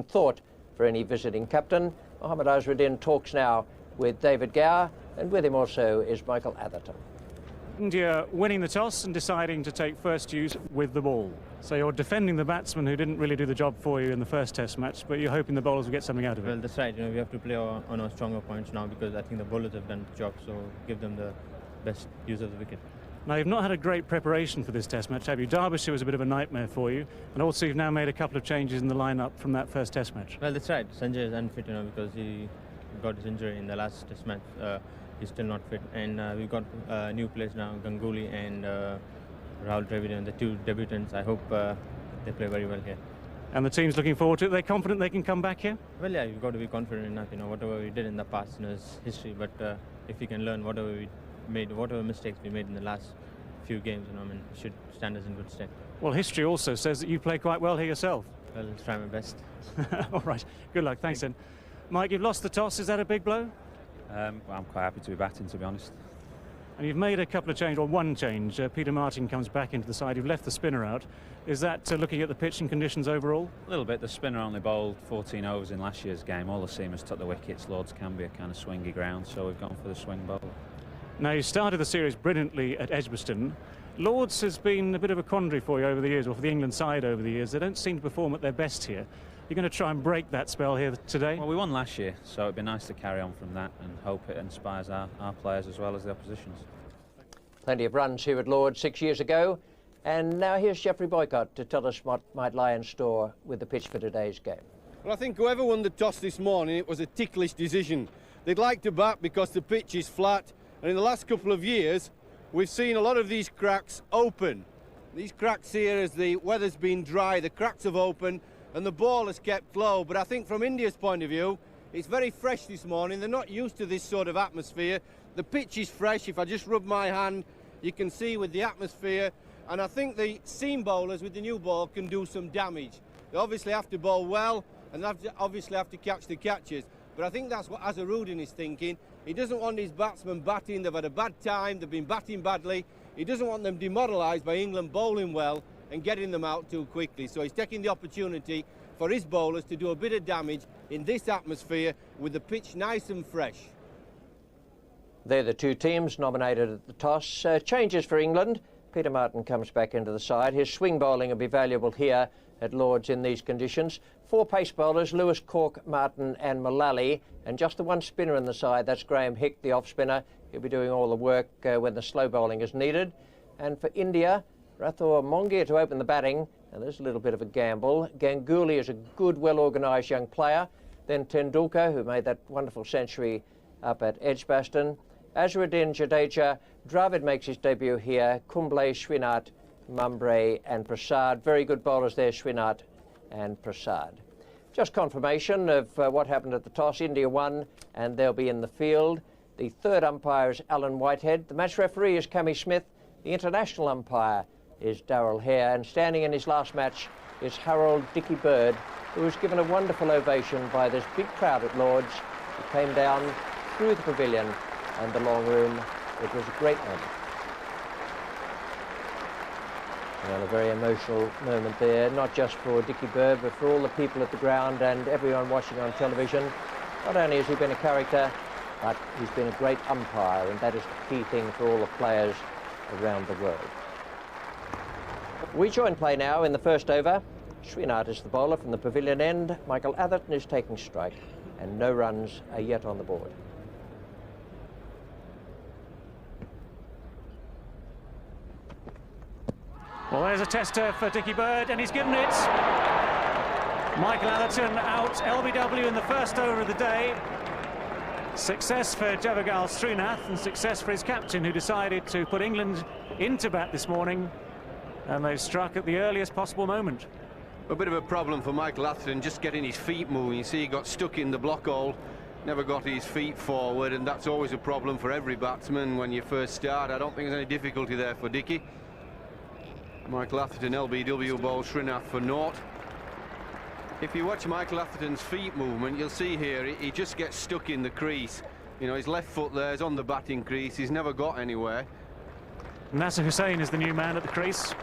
thought for any visiting captain. Mohammad Azharuddin talks now with David Gower, and with him also is Michael Atherton. India winning the toss and deciding to take first use with the ball. So you're defending the batsman who didn't really do the job for you in the first test match, but you're hoping the bowlers will get something out of it. Well, that's right. We have to play on our stronger points now, because I think the bowlers have done the job, so give them the best use of the wicket. Now, you've not had a great preparation for this test match, have you? Derbyshire was a bit of a nightmare for you, and also you've now made a couple of changes in the lineup from that first test match. Well, that's right. Sanjay is unfit, because he got his injury in the last test match. He's still not fit, and we've got new players now, Ganguly and Rahul Dravid, the two debutants. I hope they play very well here. And the team's looking forward to it. They're confident they can come back here? Well, yeah, you've got to be confident enough. Whatever we did in the past is history, but if we can learn whatever mistakes we made in the last few games, it should stand us in good stead. Well, history also says that you play quite well here yourself. Well, I'll try my best. All right, good luck. Thanks then. Mike, you've lost the toss. Is that a big blow? Well, I'm quite happy to be batting, to be honest. And you've made a couple of changes, or one change. Peter Martin comes back into the side. You've left the spinner out. Is that looking at the pitch and conditions overall? A little bit. The spinner only bowled 14 overs in last year's game. All the seamers took the wickets. Lords can be a kind of swingy ground, so we've gone for the swing bowler. Now, you started the series brilliantly at Edgbaston. Lords has been a bit of a quandary for you over the years, or for the England side over the years. They don't seem to perform at their best here. You're going to try and break that spell here today? Well, we won last year, so it'd be nice to carry on from that and hope it inspires our players as well as the opposition's. Plenty of runs here at Lords 6 years ago. And now here's Geoffrey Boycott to tell us what might lie in store with the pitch for today's game. Well, I think whoever won the toss this morning, it was a ticklish decision. They'd like to bat because the pitch is flat, and in the last couple of years we've seen a lot of these cracks open. These cracks here, as the weather's been dry, the cracks have opened and the ball has kept low. But I think from India's point of view, it's very fresh this morning. They're not used to this sort of atmosphere. The pitch is fresh. If I just rub my hand, you can see with the atmosphere. And I think the seam bowlers with the new ball can do some damage. They obviously have to bowl well, and obviously have to catch the catches. But I think that's what Azharuddin is thinking. He doesn't want his batsmen batting. They've had a bad time. They've been batting badly. He doesn't want them demoralised by England bowling well and getting them out too quickly. So he's taking the opportunity for his bowlers to do a bit of damage in this atmosphere with the pitch nice and fresh. They're the two teams nominated at the toss. Changes for England. Peter Martin comes back into the side. His swing bowling will be valuable here at Lords in these conditions. 4 pace bowlers, Lewis, Cork, Martin and Mullally, and just the one spinner in the side. That's Graham Hick, the off spinner. He'll be doing all the work when the slow bowling is needed. And for India, Rathore Mongia to open the batting. And there's a little bit of a gamble. Ganguly is a good, well-organised young player. Then Tendulkar, who made that wonderful century up at Edgbaston. Azharuddin, Jadeja. Dravid makes his debut here. Kumble, Srinath, Mumbre and Prasad. Very good bowlers there, Srinath and Prasad. Just confirmation of what happened at the toss. India won, and they'll be in the field. The third umpire is Alan Whitehead. The match referee is Cammy Smith. The international umpire is Darrell Hare, and standing in his last match is Harold Dickie Bird, who was given a wonderful ovation by this big crowd at Lords. He came down through the pavilion and the long room. It was a great moment. And a very emotional moment there, not just for Dickie Bird, but for all the people at the ground and everyone watching on television. Not only has he been a character, but he's been a great umpire, and that is the key thing for all the players around the world. We join play now in the first over. Srinath is the bowler from the pavilion end. Michael Atherton is taking strike, and no runs are yet on the board. Well, there's a tester for Dickie Bird, and he's given it. Michael Atherton out, LBW in the first over of the day. Success for Javagal Srinath, and success for his captain, who decided to put England into bat this morning. And they've struck at the earliest possible moment. A bit of a problem for Michael Atherton, just getting his feet moving. You see, he got stuck in the block hole, never got his feet forward, and that's always a problem for every batsman when you first start. I don't think there's any difficulty there for Dickie. Michael Atherton, LBW ball, Srinath for naught. If you watch Michael Atherton's feet movement, you'll see here he just gets stuck in the crease. You know, his left foot there is on the batting crease. He's never got anywhere. Nasser Hussain is the new man at the crease.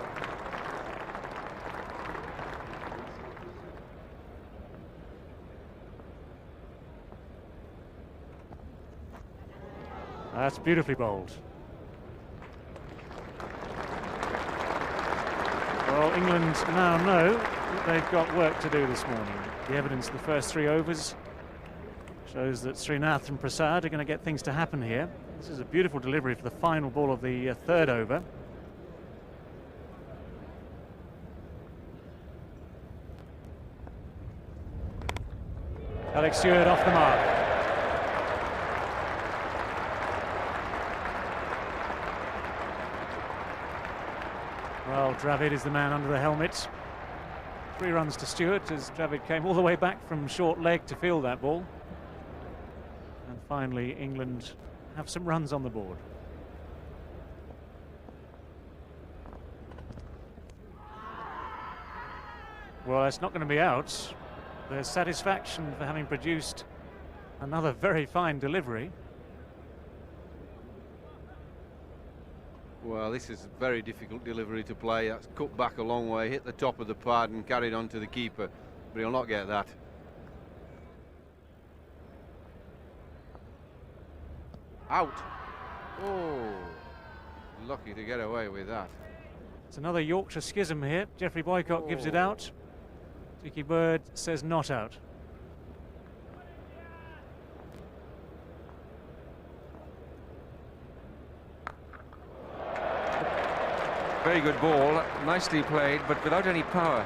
That's beautifully bowled. Well, England now know that they've got work to do this morning. The evidence of the first 3 overs shows that Srinath and Prasad are going to get things to happen here. This is a beautiful delivery for the final ball of the 3rd over. Alex Stewart off the mark. Well, Dravid is the man under the helmet. 3 runs to Stewart as Dravid came all the way back from short leg to field that ball. And finally, England have some runs on the board. Well, it's not going to be out. There's satisfaction for having produced another very fine delivery. Well, this is a very difficult delivery to play. That's cut back a long way, hit the top of the pad and carried on to the keeper, but he'll not get that. Out. Oh, lucky to get away with that. It's another Yorkshire schism here. Geoffrey Boycott gives it out. Dickie Bird says not out. Very good ball, nicely played, but without any power.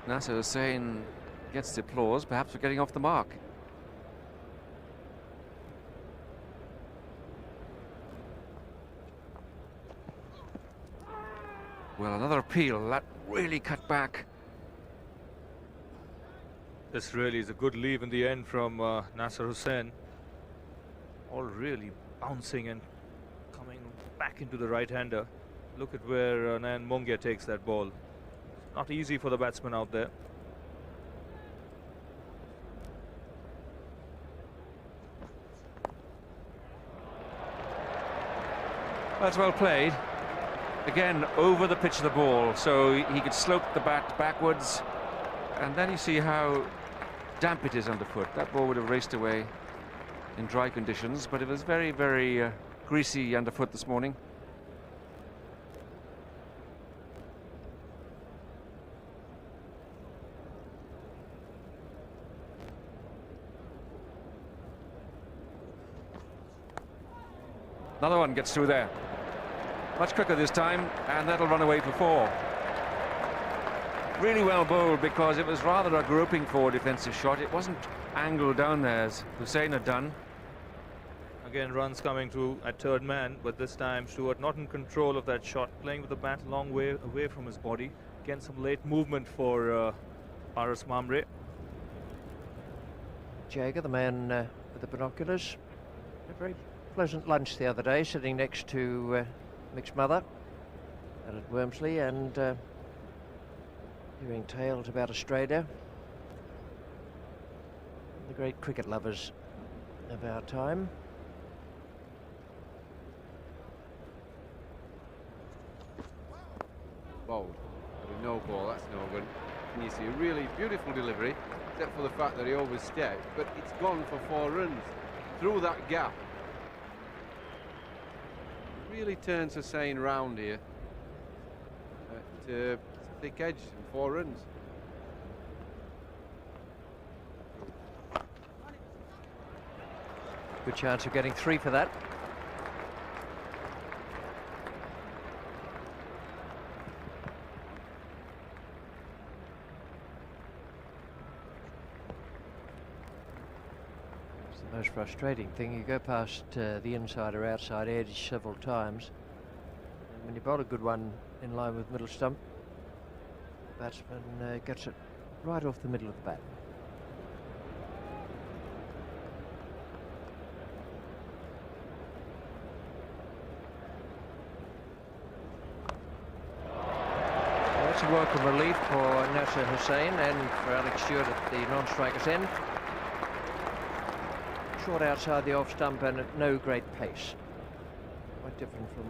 Nasser Hussain gets the applause, perhaps for getting off the mark. Well, another appeal, that really cut back. This really is a good leave in the end from Nasser Hussain. All really bouncing and coming back into the right-hander. Look at where Nayan Mongia takes that ball. Not easy for the batsman out there. That's well played. Again, over the pitch of the ball, so he could slope the bat backwards, and then you see how damp it is underfoot. That ball would have raced away in dry conditions, but it was very, very greasy underfoot this morning. Another one gets through there. Much quicker this time, and that'll run away for 4. Really well bowled, because it was rather a groping forward defensive shot. It wasn't angled down there as Hussain had done. Again, runs coming through at 3rd man, but this time Stewart not in control of that shot, playing with the bat a long way away from his body. Again, some late movement for Paras Mamre. Jager, the man with the binoculars, a very pleasant lunch the other day, sitting next to Mick's mother out at Wormsley, and hearing tales about Australia, the great cricket lovers of our time. Bowled, but a no ball, that's no good. And you see a really beautiful delivery, except for the fact that he overstepped, but it's gone for 4 runs through that gap. Really turns Hussain round here at a thick edge and 4 runs. Good chance of getting 3 for that. It's the most frustrating thing. You go past the inside or outside edge several times, and when you bowl a good one in line with middle stump, the batsman gets it right off the middle of the bat. That's a welcome relief for Nasser Hussain and for Alex Stewart at the non-striker's end. Short outside the off stump and at no great pace. Quite different from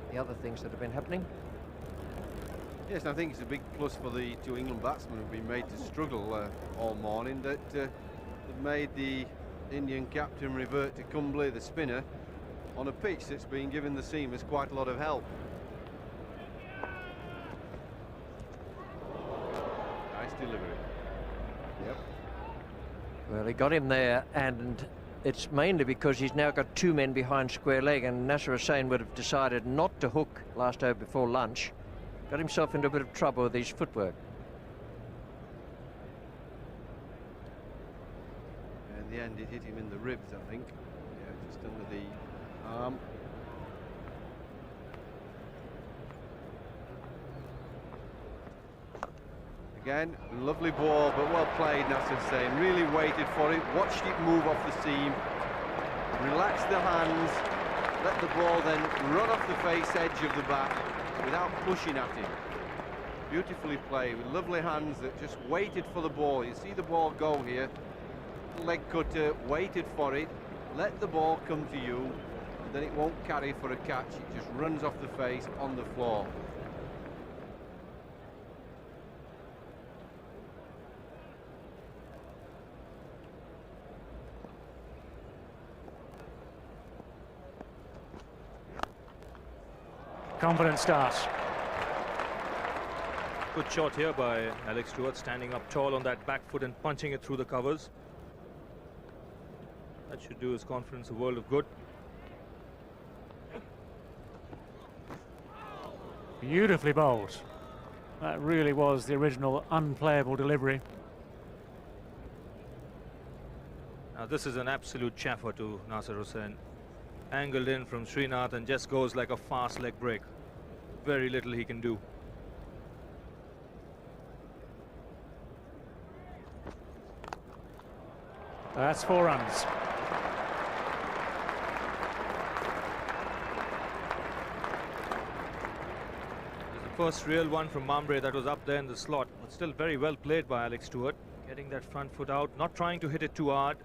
the other things that have been happening. Yes, I think it's a big plus for the 2 England batsmen who've been made to struggle all morning, that they've made the Indian captain revert to Kumble, the spinner, on a pitch that's been giving the seamers quite a lot of help. Nice delivery. Yep. Well, he got him there, and it's mainly because he's now got two men behind square leg, and Nasser Hussain would have decided not to hook last over before lunch. Got himself into a bit of trouble with his footwork. In the end, it hit him in the ribs, I think. Yeah, just under the arm. Again, lovely ball, but well played, Nasser Hussain. Really waited for it, watched it move off the seam, relaxed the hands, let the ball then run off the face edge of the bat without pushing at him. Beautifully played, with lovely hands that just waited for the ball. You see the ball go here, leg cutter, waited for it, let the ball come to you, and then it won't carry for a catch, it just runs off the face on the floor. Confident start. Good shot here by Alex Stewart, standing up tall on that back foot and punching it through the covers. That should do his confidence a world of good. Beautifully bowled. That really was the original unplayable delivery. Now this is an absolute chaffer to Nasser Hussain. Angled in from Srinath and just goes like a fast leg break. Very little he can do. That's 4 runs. There's the first real one from Mambre that was up there in the slot, but still very well played by Alex Stewart. Getting that front foot out, not trying to hit it too hard,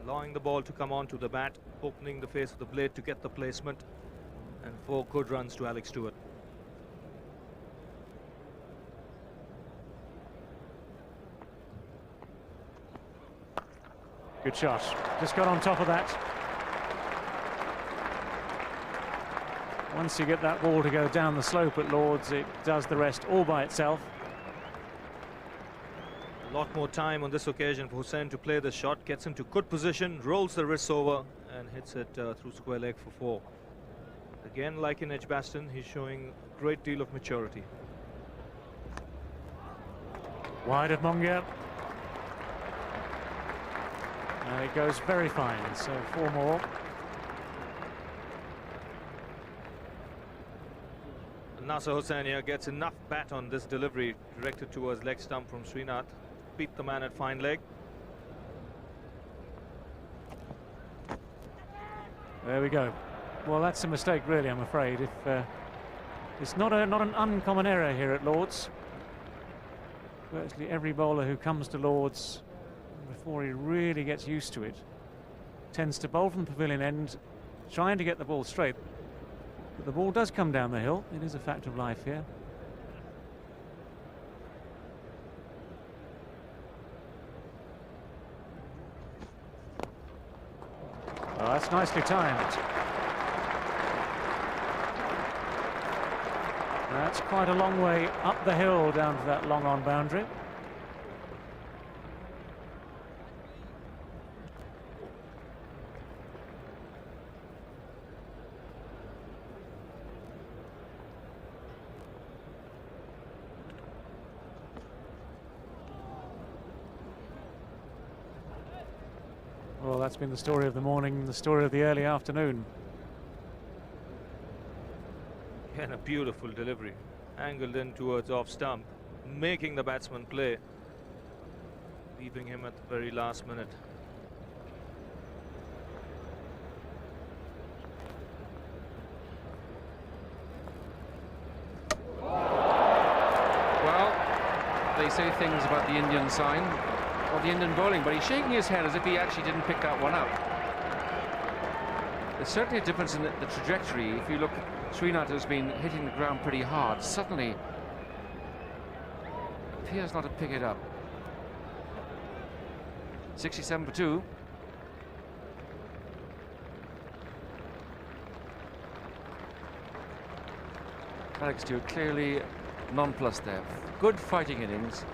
allowing the ball to come onto the bat, opening the face of the blade to get the placement, and 4 good runs to Alex Stewart. Good shot. Just got on top of that. Once you get that ball to go down the slope at Lord's, it does the rest all by itself. A lot more time on this occasion for Hussain to play the shot, gets him to good position, rolls the wrists over and hits it through square leg for 4. Again, like in Edgbaston, he's showing a great deal of maturity. Wide of Mongia. And it goes very fine, so 4 more. Nasser Hussain here gets enough bat on this delivery directed towards leg stump from Srinath. Beat the man at fine leg. There we go. Well, that's a mistake, really, I'm afraid. If it's not an uncommon error here at Lord's. Virtually every bowler who comes to Lord's, before he really gets used to it, tends to bowl from the pavilion end, trying to get the ball straight. But the ball does come down the hill. It is a fact of life here. Oh, that's nicely timed. That's quite a long way up the hill down to that long on boundary. Well, that's been the story of the morning, the story of the early afternoon. And a beautiful delivery, angled in towards off stump, making the batsman play, leaving him at the very last minute. Well, they say things about the Indian sign, or the Indian bowling, but he's shaking his head as if he actually didn't pick that one up. There's certainly a difference in the trajectory. If you look, Srinath has been hitting the ground pretty hard. Suddenly appears not to pick it up. 67 for 2. Alex Stewart clearly nonplussed there. Good fighting innings,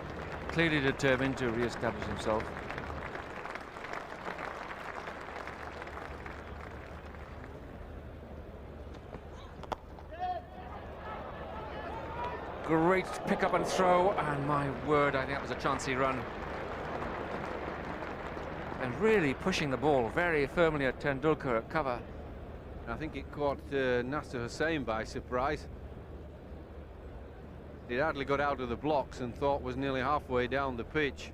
clearly determined to re-establish himself. Great pick up and throw, and my word, I think that was a chancy run. And really pushing the ball very firmly at Tendulkar at cover. I think it caught Nasser Hussain by surprise. He hardly got out of the blocks and thought was nearly halfway down the pitch.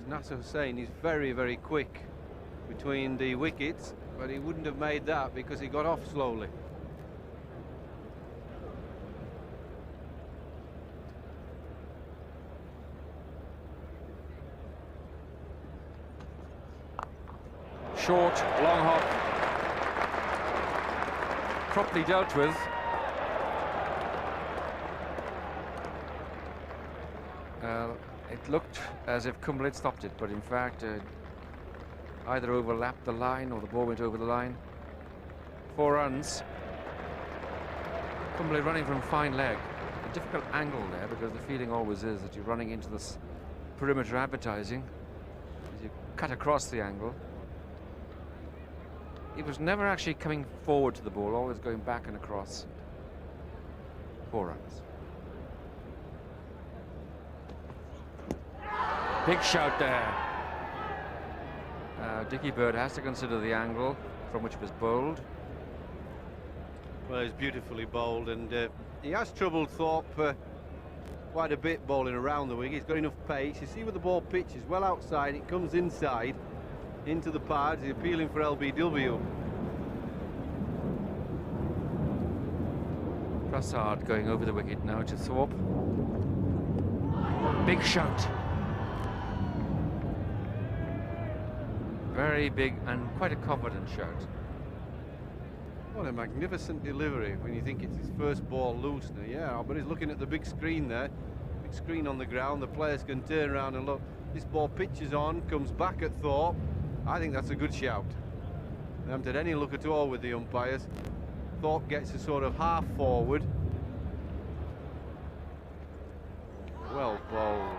Nasser Hussain is very, very quick between the wickets, but he wouldn't have made that because he got off slowly. Short, long hop, properly dealt with. It looked as if Kumble had stopped it, but in fact either overlapped the line or the ball went over the line. 4 runs. Kumble running from fine leg. A difficult angle there, because the feeling always is that you're running into this perimeter advertising as you cut across the angle. He was never actually coming forward to the ball, always going back and across. 4 runs. Big shout there. Dickie Bird has to consider the angle from which it was bowled. Well, it's beautifully bowled, and he has troubled Thorpe quite a bit bowling around the wicket. He's got enough pace. You see where the ball pitches well outside, it comes inside into the pads. He's appealing for LBW. Prasad going over the wicket now to Thorpe. Big shout. Very big and quite a confident shout. What a magnificent delivery when you think it's his first ball loose now. Yeah, but he's looking at the big screen there. Big screen on the ground. The players can turn around and look. This ball pitches on, comes back at Thorpe. I think that's a good shout. They haven't had any look at all with the umpires. Thorpe gets a sort of half forward. Well bowled.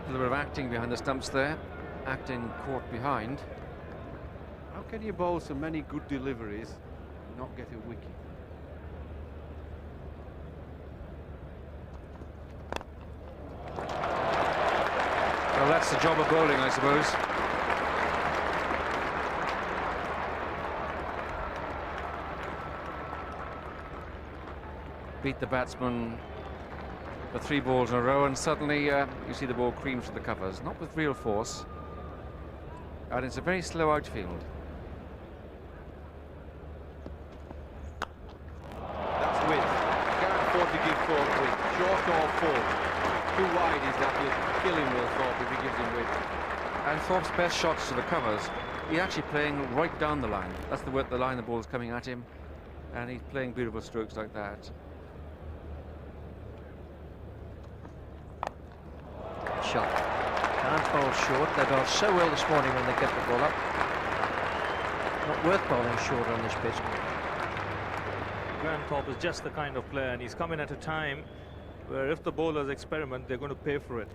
A little bit of acting behind the stumps there. Acting caught behind. How can you bowl so many good deliveries and not get a wicket? Well, that's the job of bowling, I suppose. Beat the batsman for 3 balls in a row, and suddenly you see the ball cream through the covers, not with real force, and it's a very slow outfield. That's width. You can't afford to give Thorpe width, short or full. Too wide is that, you'll kill him, Will Thorpe, if he gives him width. And Thorpe's best shots to the covers, he's actually playing right down the line. That's the line the ball's coming at him, and he's playing beautiful strokes like that. Shot. Can't bowl short. They bowled so well this morning when they kept the ball up. Not worth bowling short on this pitch. Grant Thorpe is just the kind of player, and he's come in at a time where if the bowlers experiment, they're going to pay for it.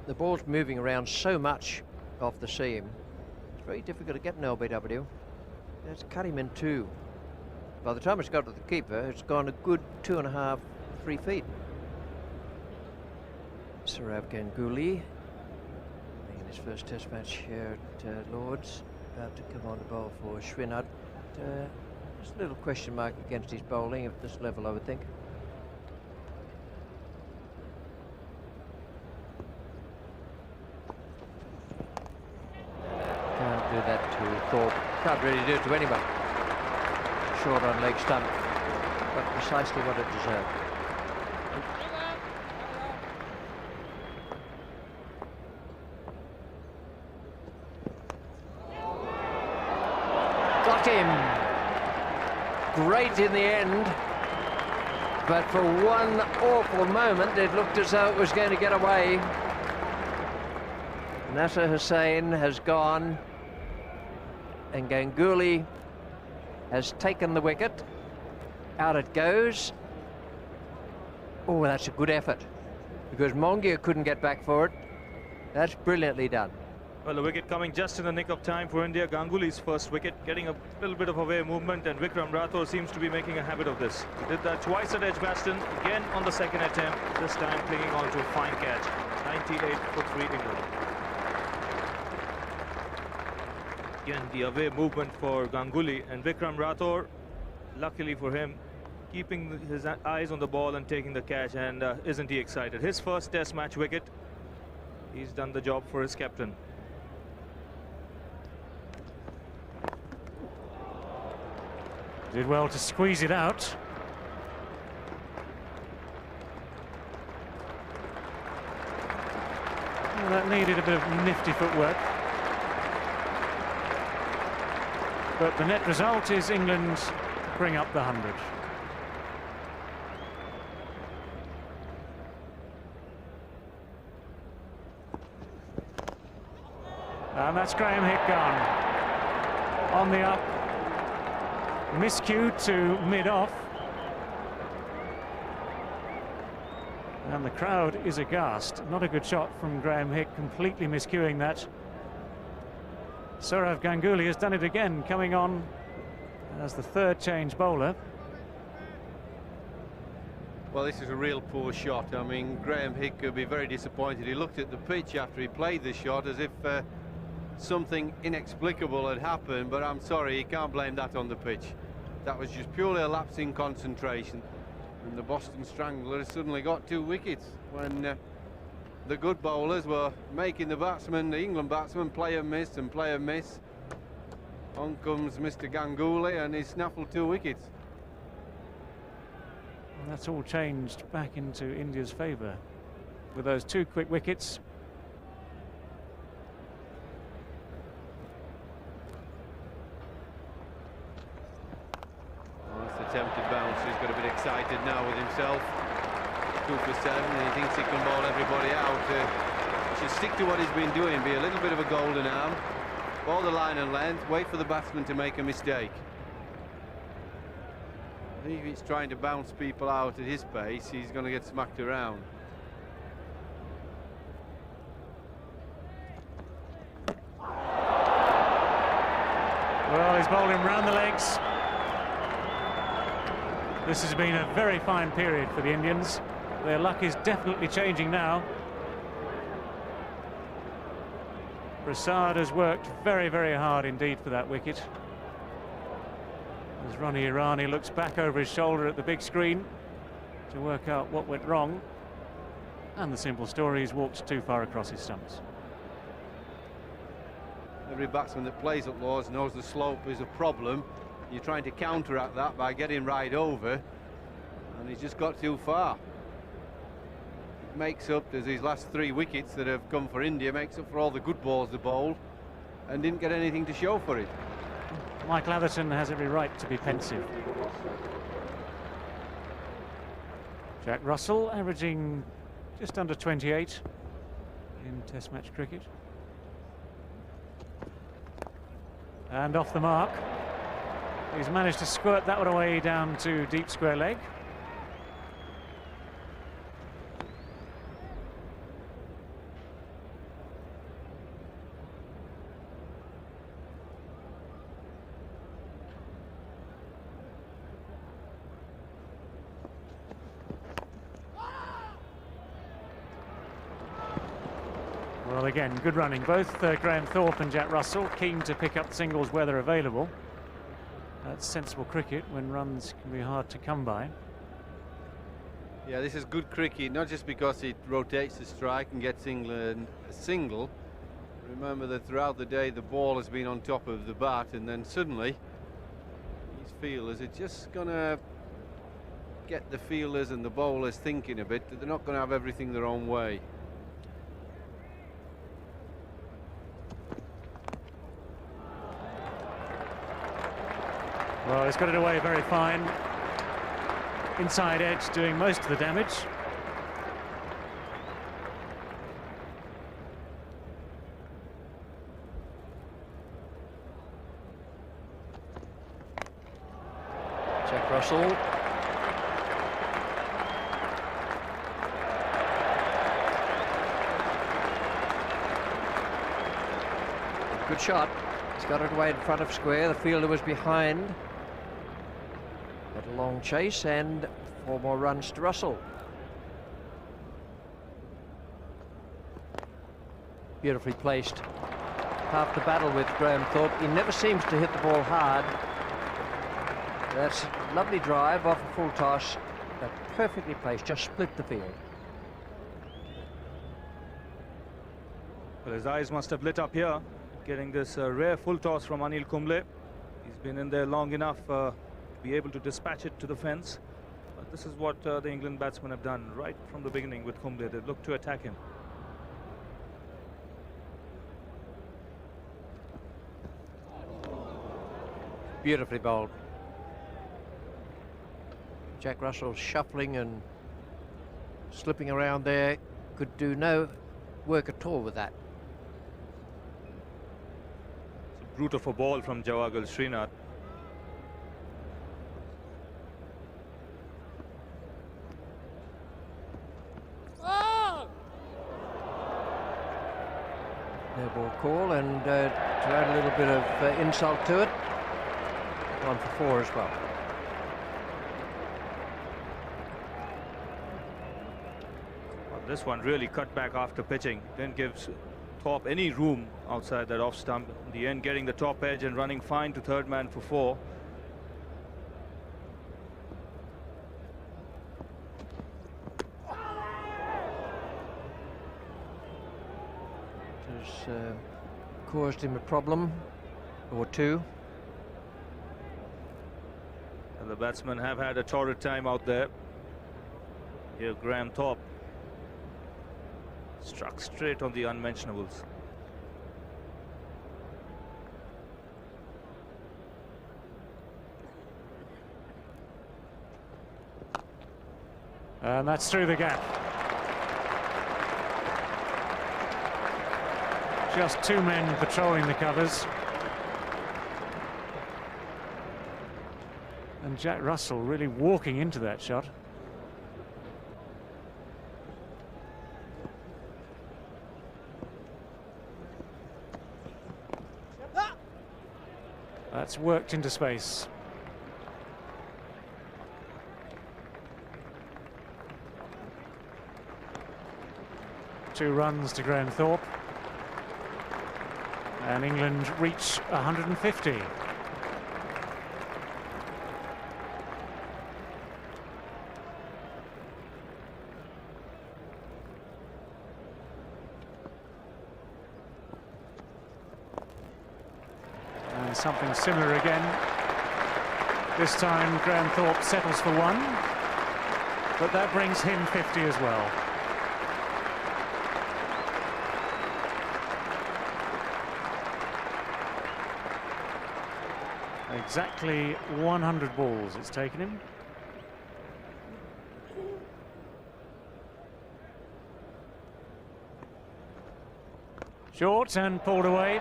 The ball's moving around so much off the seam. Very difficult to get an LBW. Let's cut him in 2. By the time it's got to the keeper, it's gone a good 2.5, 3 feet. Sourav Ganguly in his first test match here at Lord's, about to come on to bowl for Srinath. Just a little question mark against his bowling at this level, I would think. Do that to Thorpe. Can't really do it to anyone. Short on leg stump, but precisely what it deserved. Got him. Great in the end. But for one awful moment, it looked as though it was going to get away. Nasser Hussain has gone, and Ganguly has taken the wicket. Out it goes. Oh, that's a good effort, because Mongia couldn't get back for it. That's brilliantly done. Well, the wicket coming just in the nick of time for India. Ganguly's first wicket, getting a little bit of away movement, and Vikram Rathore seems to be making a habit of this. He did that twice at Edgbaston, again on the second attempt, this time clinging on to a fine catch. 98 for 3 England. Again, the away movement for Ganguly, and Vikram Rathore, luckily for him, keeping his eyes on the ball and taking the catch, and isn't he excited? His first test match wicket. He's done the job for his captain. Did well to squeeze it out. Well, that needed a bit of nifty footwork. But the net result is England bring up the 100. And that's Graham Hick gone. On the up. Miscue to mid-off. And the crowd is aghast. Not a good shot from Graham Hick, completely miscuing that. Sourav Ganguly has done it again, coming on as the third change bowler. Well, this is a real poor shot. I mean, Graham Hick could be very disappointed. He looked at the pitch after he played the shot as if something inexplicable had happened, but I'm sorry, you can't blame that on the pitch. That was just purely a lapse in concentration, and the Boston Strangler suddenly got 2 wickets when the good bowlers were making the batsmen, the England batsmen, play and miss and play and miss. On comes Mr. Ganguly and he snaffled 2 wickets. And that's all changed back into India's favour with those 2 quick wickets. Attempted bounce. He's got a bit excited now with himself. 2 for 7, and he thinks he can bowl everybody out. He should stick to what he's been doing, be a little bit of a golden arm, bowl the line and length, wait for the batsman to make a mistake. I think if he's trying to bounce people out at his pace, he's going to get smacked around. Well, he's bowling round the legs. This has been a very fine period for the Indians. Their luck is definitely changing now. Prasad has worked very, very hard indeed for that wicket. As Ronnie Irani looks back over his shoulder at the big screen to work out what went wrong. And the simple story, he's walked too far across his stumps. Every batsman that plays at Lord's knows the slope is a problem. You're trying to counteract that by getting right over, and he's just got too far. It makes up, there's these last 3 wickets that have come for India, makes up for all the good balls they bowled and didn't get anything to show for it. Michael Atherton has every right to be pensive. Jack Russell averaging just under 28 in Test match cricket. And off the mark. He's managed to squirt that one away down to deep square leg. Well, again, good running. Both Graham Thorpe and Jack Russell keen to pick up singles where they're available. That's sensible cricket when runs can be hard to come by. Yeah, this is good cricket, not just because it rotates the strike and gets England a single. Remember that throughout the day the ball has been on top of the bat, and then suddenly these fielders are just going to get the fielders and the bowlers thinking a bit that they're not going to have everything their own way. Well, he's got it away very fine. inside edge doing most of the damage. Jack Russell. Good shot. He's got it away in front of square. The fielder was behind. Had a long chase and 4 more runs to Russell. Beautifully placed. Half the battle with Graham Thorpe. He never seems to hit the ball hard. That's a lovely drive off a full toss. But perfectly placed, just split the field. Well, his eyes must have lit up here, getting this rare full toss from Anil Kumble. He's been in there long enough to be able to dispatch it to the fence. But this is what the England batsmen have done right from the beginning with Kumble. They've looked to attack him. Beautifully bowled. Jack Russell shuffling and slipping around there. Could do no work at all with that. It's a brute of a ball from Javagal Srinath. No ball call, and to add a little bit of insult to it, 1 for 4 as well. Well, this one really cut back after pitching. Didn't give Thorpe any room outside that off stump. In the end, getting the top edge and running fine to third man for 4. Caused him a problem or 2. And the batsmen have had a torrid time out there. Here, Graham Thorpe struck straight on the unmentionables. And that's through the gap. Just 2 men patrolling the covers. And Jack Russell really walking into that shot. That's worked into space. Two runs to Graham Thorpe. And England reach 150. And something similar again. This time Graham Thorpe settles for 1, but that brings him 50 as well. Exactly 100 balls it's taken him. Short and pulled away.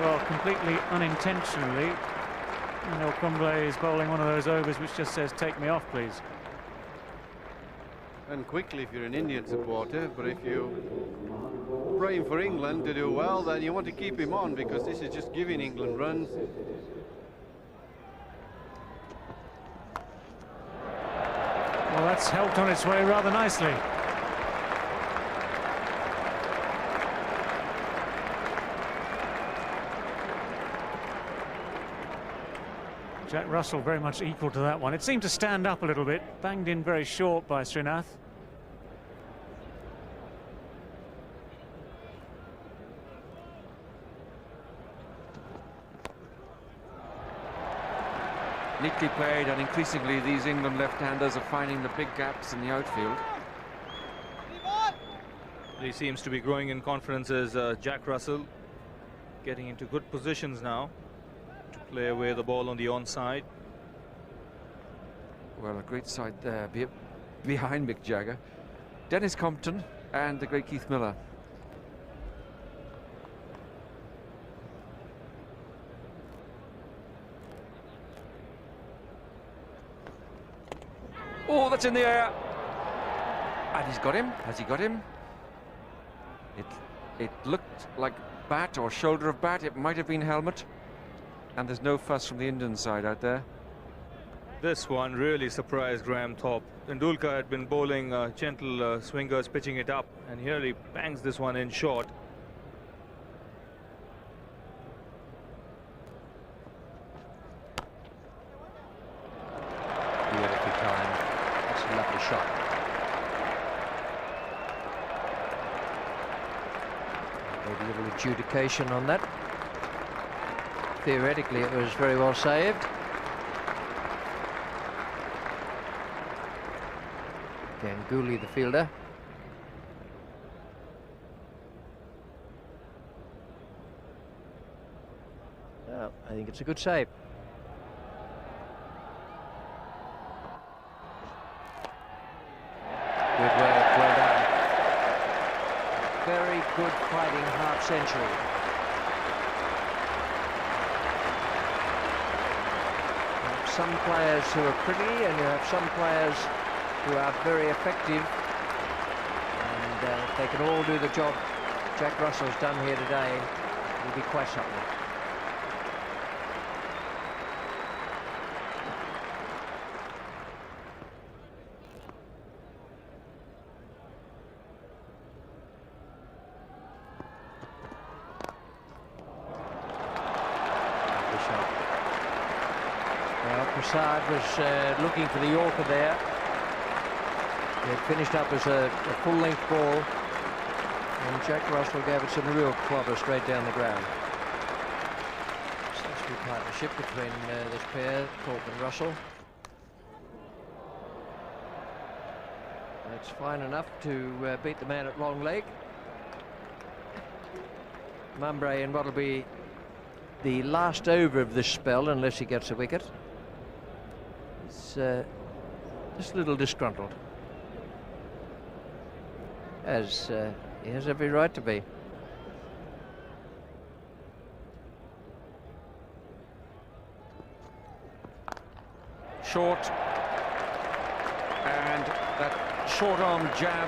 Well, completely unintentionally, Anil Kumble is bowling one of those overs which just says, "Take me off, please." And quickly if you're an Indian supporter, but if you're praying for England to do well, then you want to keep him on, because this is just giving England runs. Well, that's helped on its way rather nicely. Jack Russell very much equal to that one. It seemed to stand up a little bit, banged in very short by Srinath. Neatly played, and increasingly these England left-handers are finding the big gaps in the outfield. He seems to be growing in confidence as Jack Russell, getting into good positions now to play away the ball on the onside. Well, a great side there behind Mick Jagger. Dennis Compton and the great Keith Miller. Oh, that's in the air. And he's got him. Has he got him? It looked like bat or shoulder of bat. It might have been helmet. And there's no fuss from the Indian side out there. This one really surprised Graham Thorpe. Tendulkar had been bowling gentle swingers, pitching it up, and here he bangs this one in short. Beautiful time. That's a lovely shot. Maybe a little adjudication on that. Theoretically, it was very well saved. Ganguly, the fielder. Oh, I think it's a good save. Good work, well done. Very good fighting half century. You have some players who are pretty, and you have some players who are very effective, and if they can all do the job Jack Russell's done here today, it'll be quite something. Well, Prasad was looking for the Yorker there. It finished up as a full-length ball, and Jack Russell gave it some real clobber straight down the ground. Such good partnership between this pair, Thorpe and Russell. That's fine enough to beat the man at long leg. Mumbrey in what'll be the last over of this spell, unless he gets a wicket. He's just a little disgruntled, as he has every right to be. Short, and that short arm jab,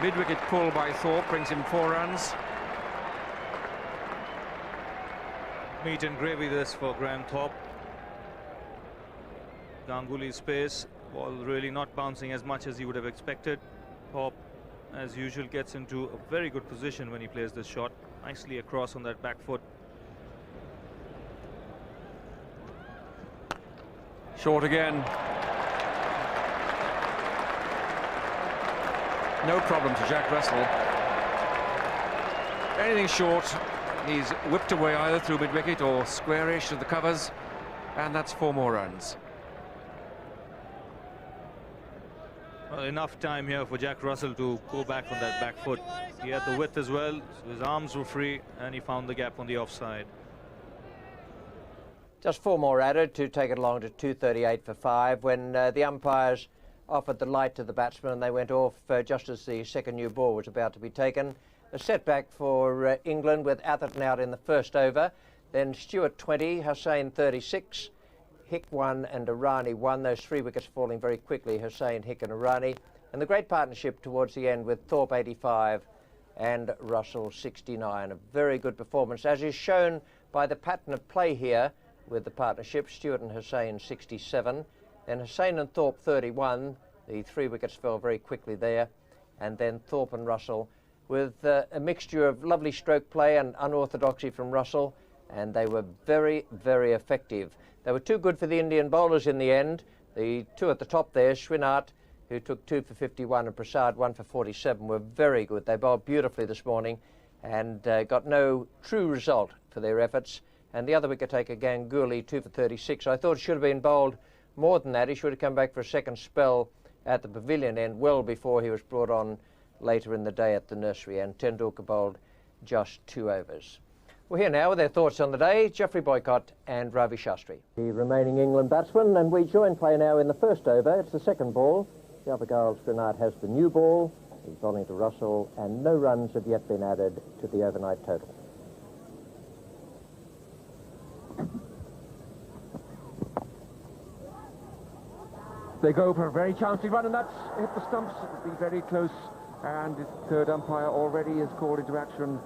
mid-wicket pull by Thorpe brings him 4 runs. Meat and gravy this for Graham Thorpe. Ganguly's pace, ball really not bouncing as much as he would have expected. Thorpe, as usual, gets into a very good position when he plays this shot. Nicely across on that back foot. Short again. No problem to Jack Russell. Anything short, he's whipped away either through mid-wicket or squarish to the covers, and that's 4 more runs. Well, enough time here for Jack Russell to go back on that back foot. He had the width as well, so his arms were free, and he found the gap on the offside. Just 4 more added to take it along to 238 for 5 when the umpires offered the light to the batsman, and they went off just as the second new ball was about to be taken. A setback for England with Atherton out in the first over. Then Stewart 20, Hussain 36, Hick 1 and Irani 1. Those 3 wickets falling very quickly, Hussain, Hick and Irani. And the great partnership towards the end with Thorpe 85 and Russell 69. A very good performance, as is shown by the pattern of play here with the partnership. Stewart and Hussain 67. Then Hussain and Thorpe 31. The 3 wickets fell very quickly there. And then Thorpe and Russell with a mixture of lovely stroke play and unorthodoxy from Russell, and they were very, very effective. They were too good for the Indian bowlers in the end. The 2 at the top there, Schwinart, who took 2 for 51, and Prasad 1 for 47, were very good. They bowled beautifully this morning and got no true result for their efforts. And the other wicket taker, Ganguly, 2 for 36. I thought it should have been bowled more than that. He should have come back for a second spell at the pavilion end well before he was brought on later in the day at the nursery, and Tendulkar bowled just 2 overs. We're here now with their thoughts on the day, Geoffrey Boycott and Ravi Shastri. The remaining England batsmen, and we join play now in the first over. It's the second ball. Javagal Srinath has the new ball. He's bowling to Russell, and no runs have yet been added to the overnight total. They go for a very chancy run, and that's hit the stumps. It'll be very close, and the third umpire already is called into action.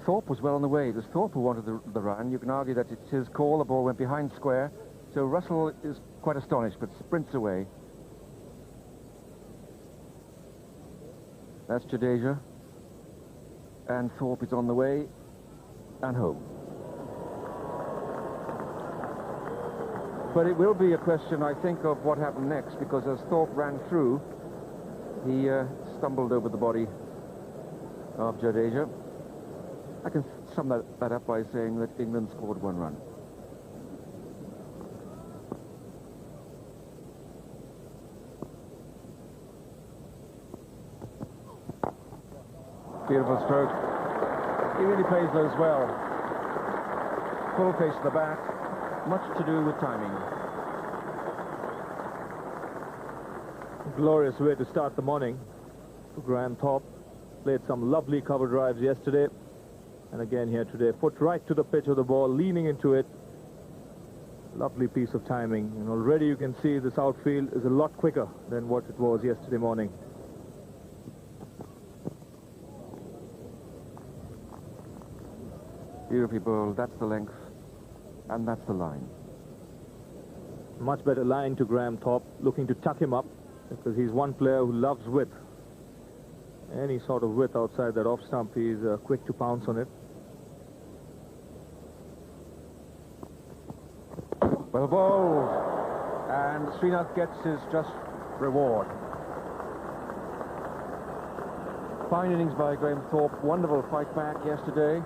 Thorpe was well on the way. It was Thorpe who wanted the run. You can argue that it's his call. The ball went behind square. So Russell is quite astonished, but sprints away. That's Jadeja. And Thorpe is on the way and home. But it will be a question, I think, of what happened next, because as Thorpe ran through, he stumbled over the body of Jadeja. I can sum that up by saying that England scored 1 run. Beautiful stroke. He really plays those well. Full face to the bat. Much to do with timing. Glorious way to start the morning for Graham Thorpe. Played some lovely cover drives yesterday. And again here today, foot right to the pitch of the ball, leaning into it. Lovely piece of timing. And already you can see this outfield is a lot quicker than what it was yesterday morning. Beautifully bowled. That's the length. And that's the line. Much better line to Graham Thorpe, looking to tuck him up, because he's one player who loves width. Any sort of width outside that off stump, he's quick to pounce on it. Well bowled, and Srinath gets his just reward. Fine innings by Graham Thorpe. Wonderful fight back yesterday.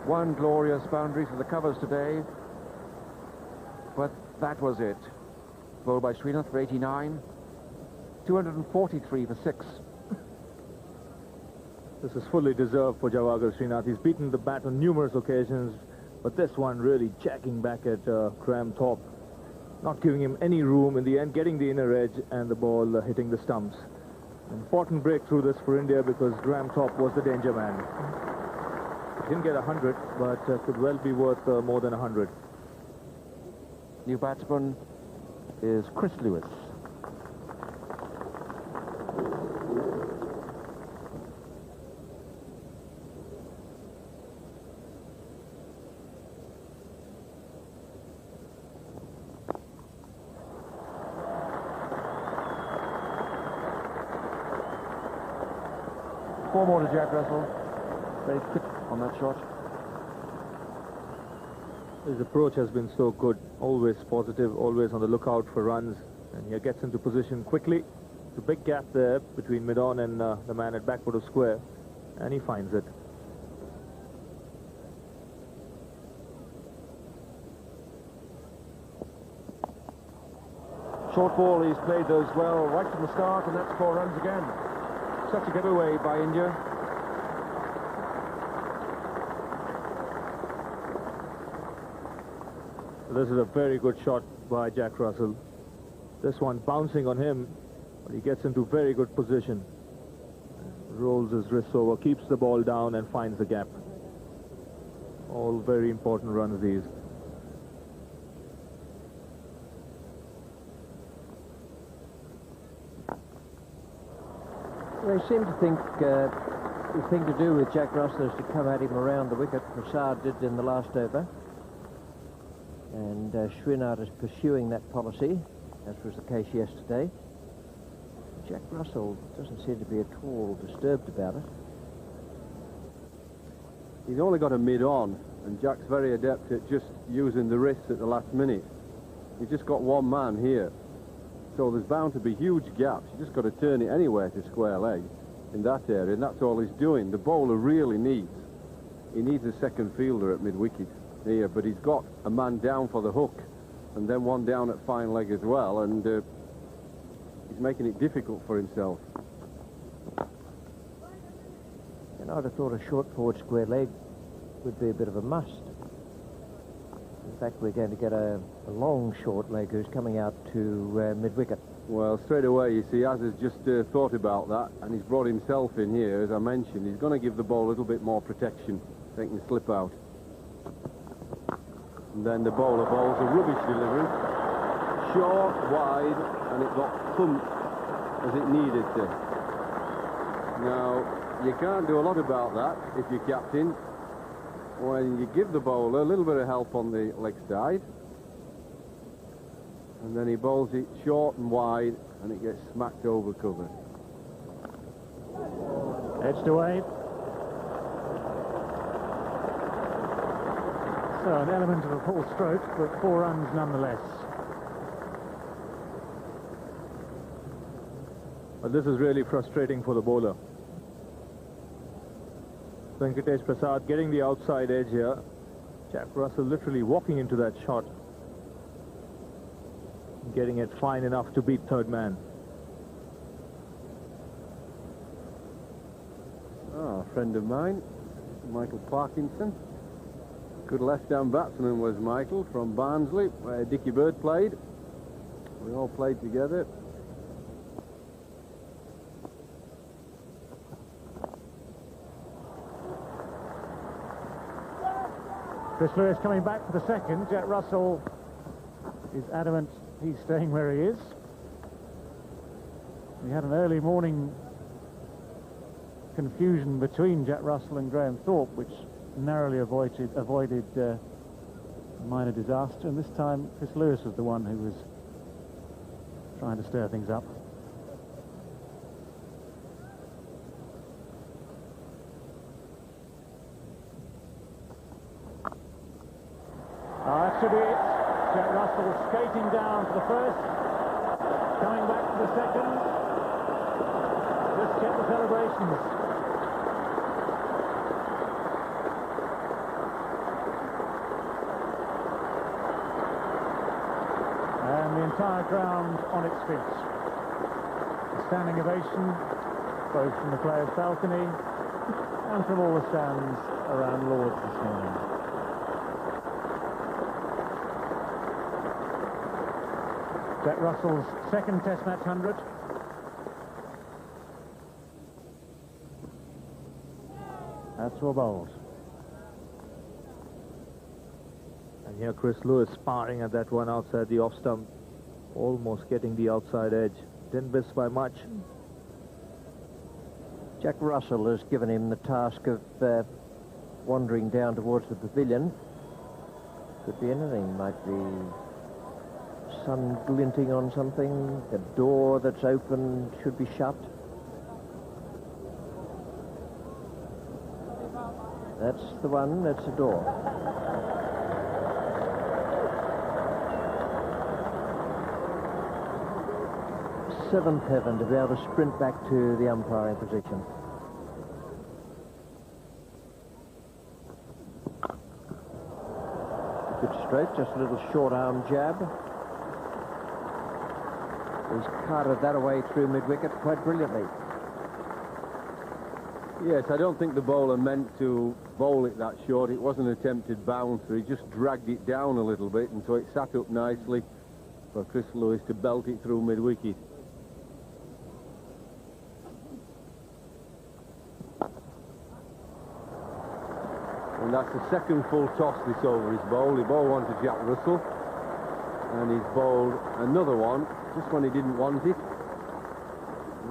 1 glorious boundary for the covers today. But that was it. Bowled by Srinath for 89. 243 for 6. This is fully deserved for Javagal Srinath. He's beaten the bat on numerous occasions, but this one really jacking back at Graham Thorpe, not giving him any room. In the end, getting the inner edge and the ball hitting the stumps. Important breakthrough this for India, because Graham Thorpe was the danger man. Didn't get 100, but could well be worth more than 100. New batsman is Chris Lewis. Four more to Jack Russell. Very quick on that shot. His approach has been so good, always positive, always on the lookout for runs, and he gets into position quickly. It's a big gap there between mid-on and the man at backward of square, and he finds it. Short ball, he's played those well right from the start, and that's 4 runs again. Such a giveaway by India. This is a very good shot by Jack Russell. This one bouncing on him, but he gets into very good position. Rolls his wrists over, keeps the ball down and finds the gap. All very important runs these. They seem to think the thing to do with Jack Russell is to come at him around the wicket. Prasad did in the last over. And Srinath is pursuing that policy, as was the case yesterday. Jack Russell doesn't seem to be at all disturbed about it. He's only got a mid-on, and Jack's very adept at just using the wrists at the last minute. He's just got one man here. So there's bound to be huge gaps. You just got to turn it anywhere to square leg in that area, and that's all he's doing. The bowler really needs a second fielder at mid-wicket here, but he's got a man down for the hook, and then one down at fine leg as well, and He's making it difficult for himself. And I'd have thought a short forward square leg would be a bit of a must. In fact, we're going to get a long short leg who's coming out to mid-wicket. Well, straight away, you see, Az has just thought about that, and he's brought himself in here, as I mentioned. He's going to give the ball a little bit more protection, so he can slip out. And then the bowler bowls a rubbish delivery. Short, wide, and it got thumped as it needed to. Now, you can't do a lot about that if you're captain. When you give the bowler a little bit of help on the leg side, and then he bowls it short and wide, and it gets smacked over cover. Edged away. So an element of a full stroke, but 4 runs nonetheless. But this is really frustrating for the bowler. Venkatesh Prasad getting the outside edge here. Jack Russell literally walking into that shot. Getting it fine enough to beat third man. A friend of mine, Michael Parkinson. Good left-hand batsman was Michael from Barnsley, where Dickie Bird played. We all played together. Chris Lewis coming back for the second. Jack Russell is adamant he's staying where he is. We had an early morning confusion between Jack Russell and Graham Thorpe, which narrowly avoided a minor disaster, and this time Chris Lewis was the one who was trying to stir things up. That should be it. Jack Russell skating down for the first, coming back for the second. Just check the celebrations. And the entire ground on its feet. A standing ovation, both from the players' balcony and from all the stands around Lord's this morning. Jack Russell's second Test match 100. That's well bowled. And here Chris Lewis sparring at that one outside the off stump, almost getting the outside edge. Didn't miss by much. Jack Russell has given him the task of wandering down towards the pavilion. Could be anything. Might be sun glinting on something. The door that's open should be shut. That's the one. That's the door. Seventh heaven to be able to sprint back to the umpiring position. Good stroke, just a little short arm jab. He's carted that away through mid-wicket quite brilliantly. Yes, I don't think the bowler meant to bowl it that short. It wasn't an attempted bouncer. He just dragged it down a little bit, and so it sat up nicely for Chris Lewis to belt it through mid-wicket. And that's the second full toss this over his bowl. He bowled one to Jack Russell, and he's bowled another one just when he didn't want it.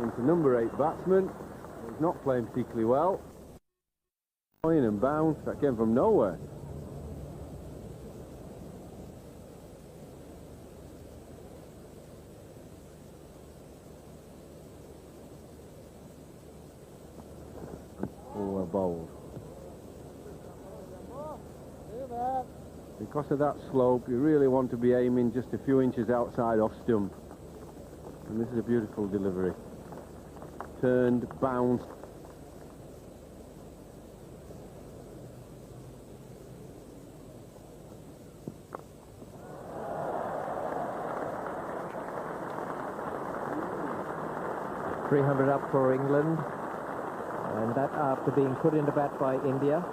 And to number 8 batsman. He's not playing particularly well. In and bounce, that came from nowhere. Full bowled. Because of that slope, you really want to be aiming just a few inches outside off stump. And this is a beautiful delivery. Turned, bounced. 300 up for England, and that after being put into bat by India.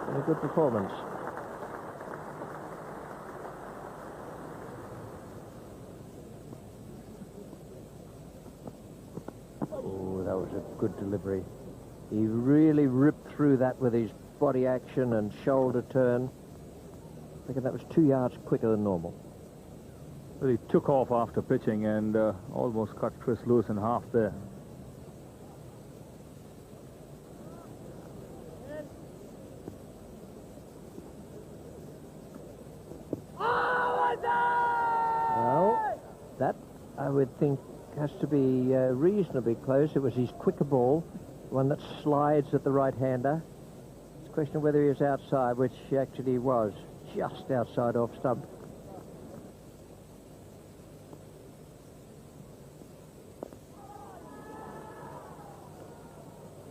And a good performance. Oh, that was a good delivery. He really ripped through that with his body action and shoulder turn. I think that was 2 yards quicker than normal. Well, he took off after pitching and almost cut Chris Lewis in half there. Well, that I would think has to be reasonably close. It was his quicker ball, one that slides at the right-hander. It's a question of whether he was outside, which he actually was, just outside off stump.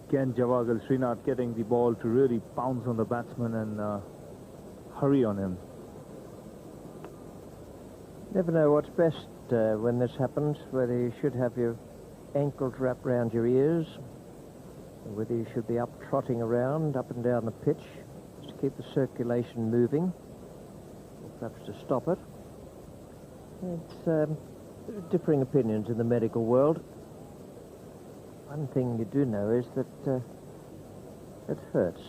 Again, Javagal Srinath getting the ball to really pounce on the batsman and hurry on him. Never know what's best when this happens, whether you should have your ankles wrapped round your ears, or whether you should be up trotting around, up and down the pitch, to keep the circulation moving, or perhaps to stop it. It's differing opinions in the medical world. One thing you do know is that it hurts.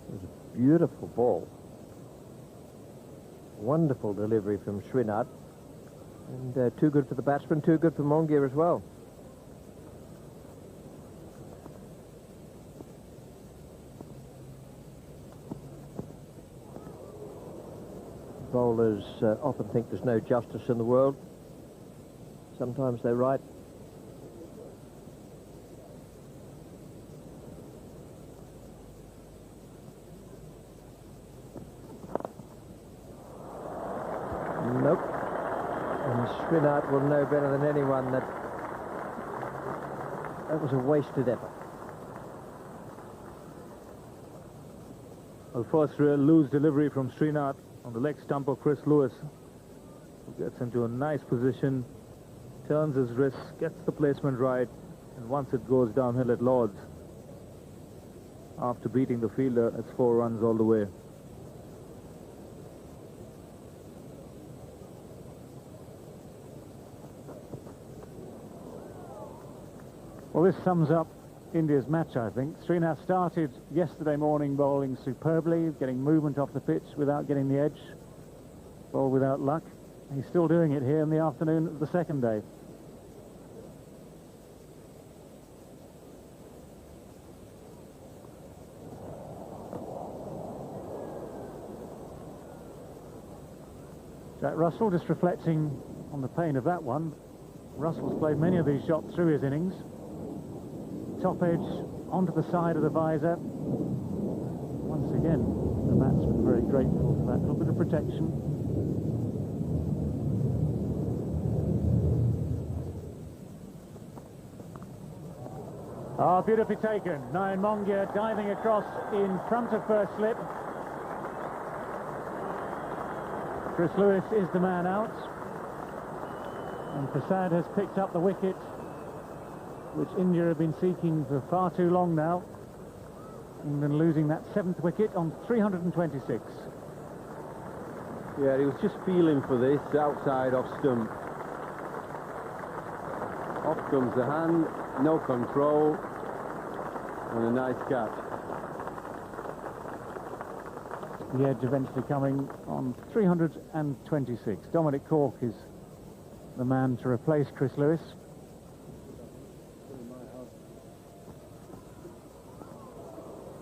It was a beautiful ball. Wonderful delivery from Srinath. And too good for the batsman, too good for Mongia as well. Bowlers often think there's no justice in the world. Sometimes they're right. Nope. And Srinath will know better than anyone that that was a wasted effort. Well, first real loose delivery from Srinath on the leg stump of Chris Lewis, who gets into a nice position, turns his wrist, gets the placement right, and once it goes downhill at Lord's, after beating the fielder, it's 4 runs all the way. Well, this sums up India's match, I think. Srinath started yesterday morning bowling superbly, getting movement off the pitch without getting the edge, bowled without luck. He's still doing it here in the afternoon of the second day. Jack Russell just reflecting on the pain of that one. Russell's played many of these shots through his innings. Top edge onto the side of the visor. Once again, the batsman very grateful for that little bit of protection. Ah, beautifully taken. Nayan Mongia diving across in front of first slip. Chris Lewis is the man out. And Prasad has picked up the wicket, which India have been seeking for far too long now. England losing that 7th wicket on 326. Yeah, he was just feeling for this outside off stump. Off comes the hand, no control, and a nice catch. The edge eventually coming on 326. Dominic Cork is the man to replace Chris Lewis.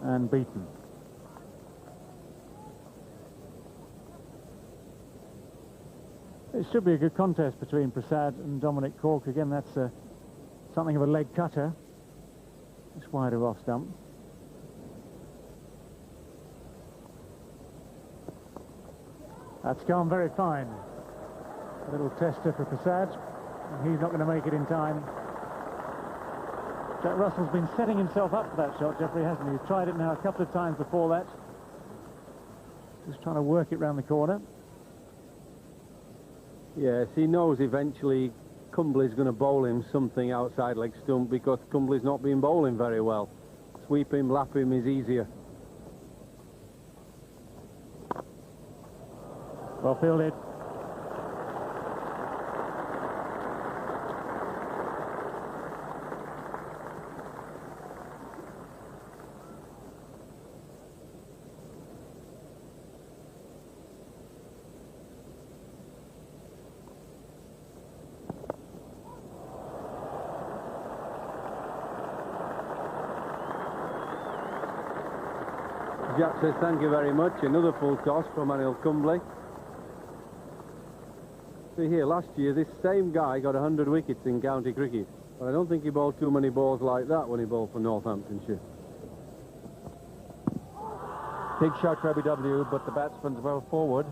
And beaten. It should be a good contest between Prasad and Dominic Cork. Again, that's something of a leg cutter. It's wide of off stump. That's gone very fine. A little tester for Prasad, and he's not going to make it in time. Jack Russell's been setting himself up for that shot, Jeffrey, hasn't he? He's tried it now a couple of times before that. Just trying to work it round the corner. Yes, he knows eventually Cumbley's going to bowl him something outside leg stump because Cumbley's not been bowling very well. Sweep him, lap him is easier. Well fielded. Jack says thank you very much. Another full toss from Anil Cumbley. See here, last year this same guy got 100 wickets in county cricket, but I don't think he bowled too many balls like that when he bowled for Northamptonshire. Big shot for LBW, but the batsman's well forward.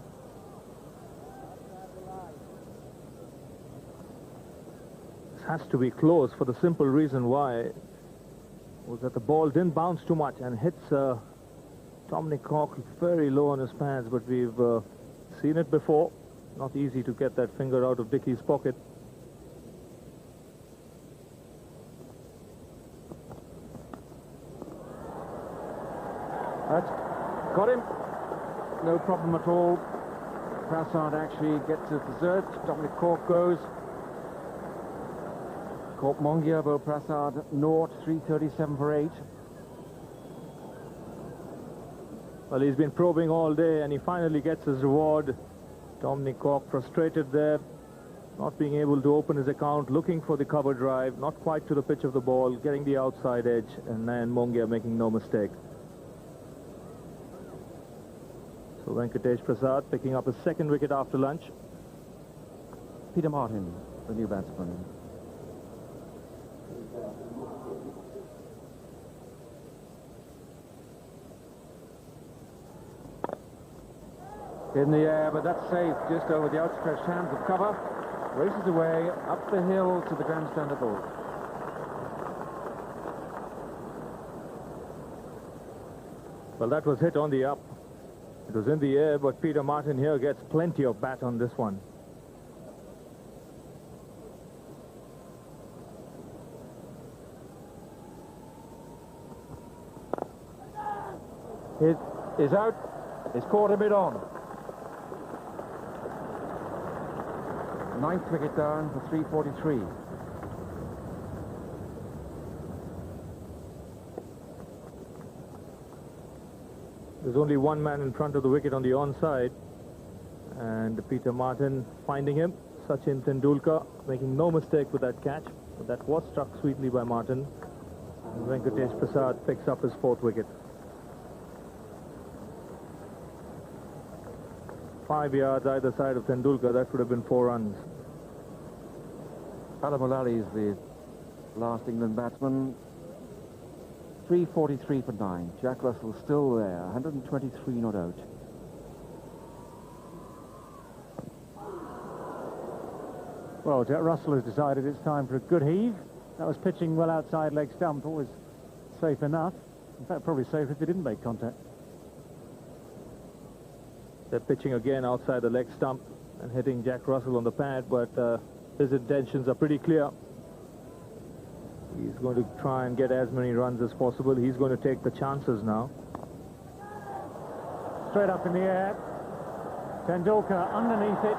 This has to be close for the simple reason why was that the ball didn't bounce too much and hits Dominic Cork very low on his pads, but we've seen it before. Not easy to get that finger out of Dickie's pocket. That's got him. No problem at all. Prasad actually gets to the third. Dominic Cork goes. Cork Mongia, Bo Prasad, naught, 337 for 8. Well, he's been probing all day and he finally gets his reward. Dominic Cork frustrated there, not being able to open his account, looking for the cover drive, not quite to the pitch of the ball, getting the outside edge, and Nayan Mongia making no mistake. So Venkatesh Prasad picking up his second wicket after lunch. Peter Martin, the new batsman. In the air, but that's safe, just over the outstretched hands of cover. Races away, up the hill to the grandstand above. Well, that was hit on the up. It was in the air, but Peter Martin here gets plenty of bat on this one. It is out. It's caught a bit on. Ninth wicket down for 343. There's only one man in front of the wicket on the onside, and Peter Martin finding him. Sachin Tendulkar making no mistake with that catch, but that was struck sweetly by Martin. And Venkatesh Prasad picks up his fourth wicket. 5 yards either side of Tendulkar, that would have been 4 runs. Alam Mulally is the last England batsman. 343 for 9. Jack Russell still there, 123 not out. Well, Jack Russell has decided it's time for a good heave. That was pitching well outside leg stump, always safe enough. In fact, probably safer if they didn't make contact. They're pitching again outside the leg stump and hitting Jack Russell on the pad, but his intentions are pretty clear. He's going to try and get as many runs as possible. He's going to take the chances now. Straight up in the air. Tendulkar underneath it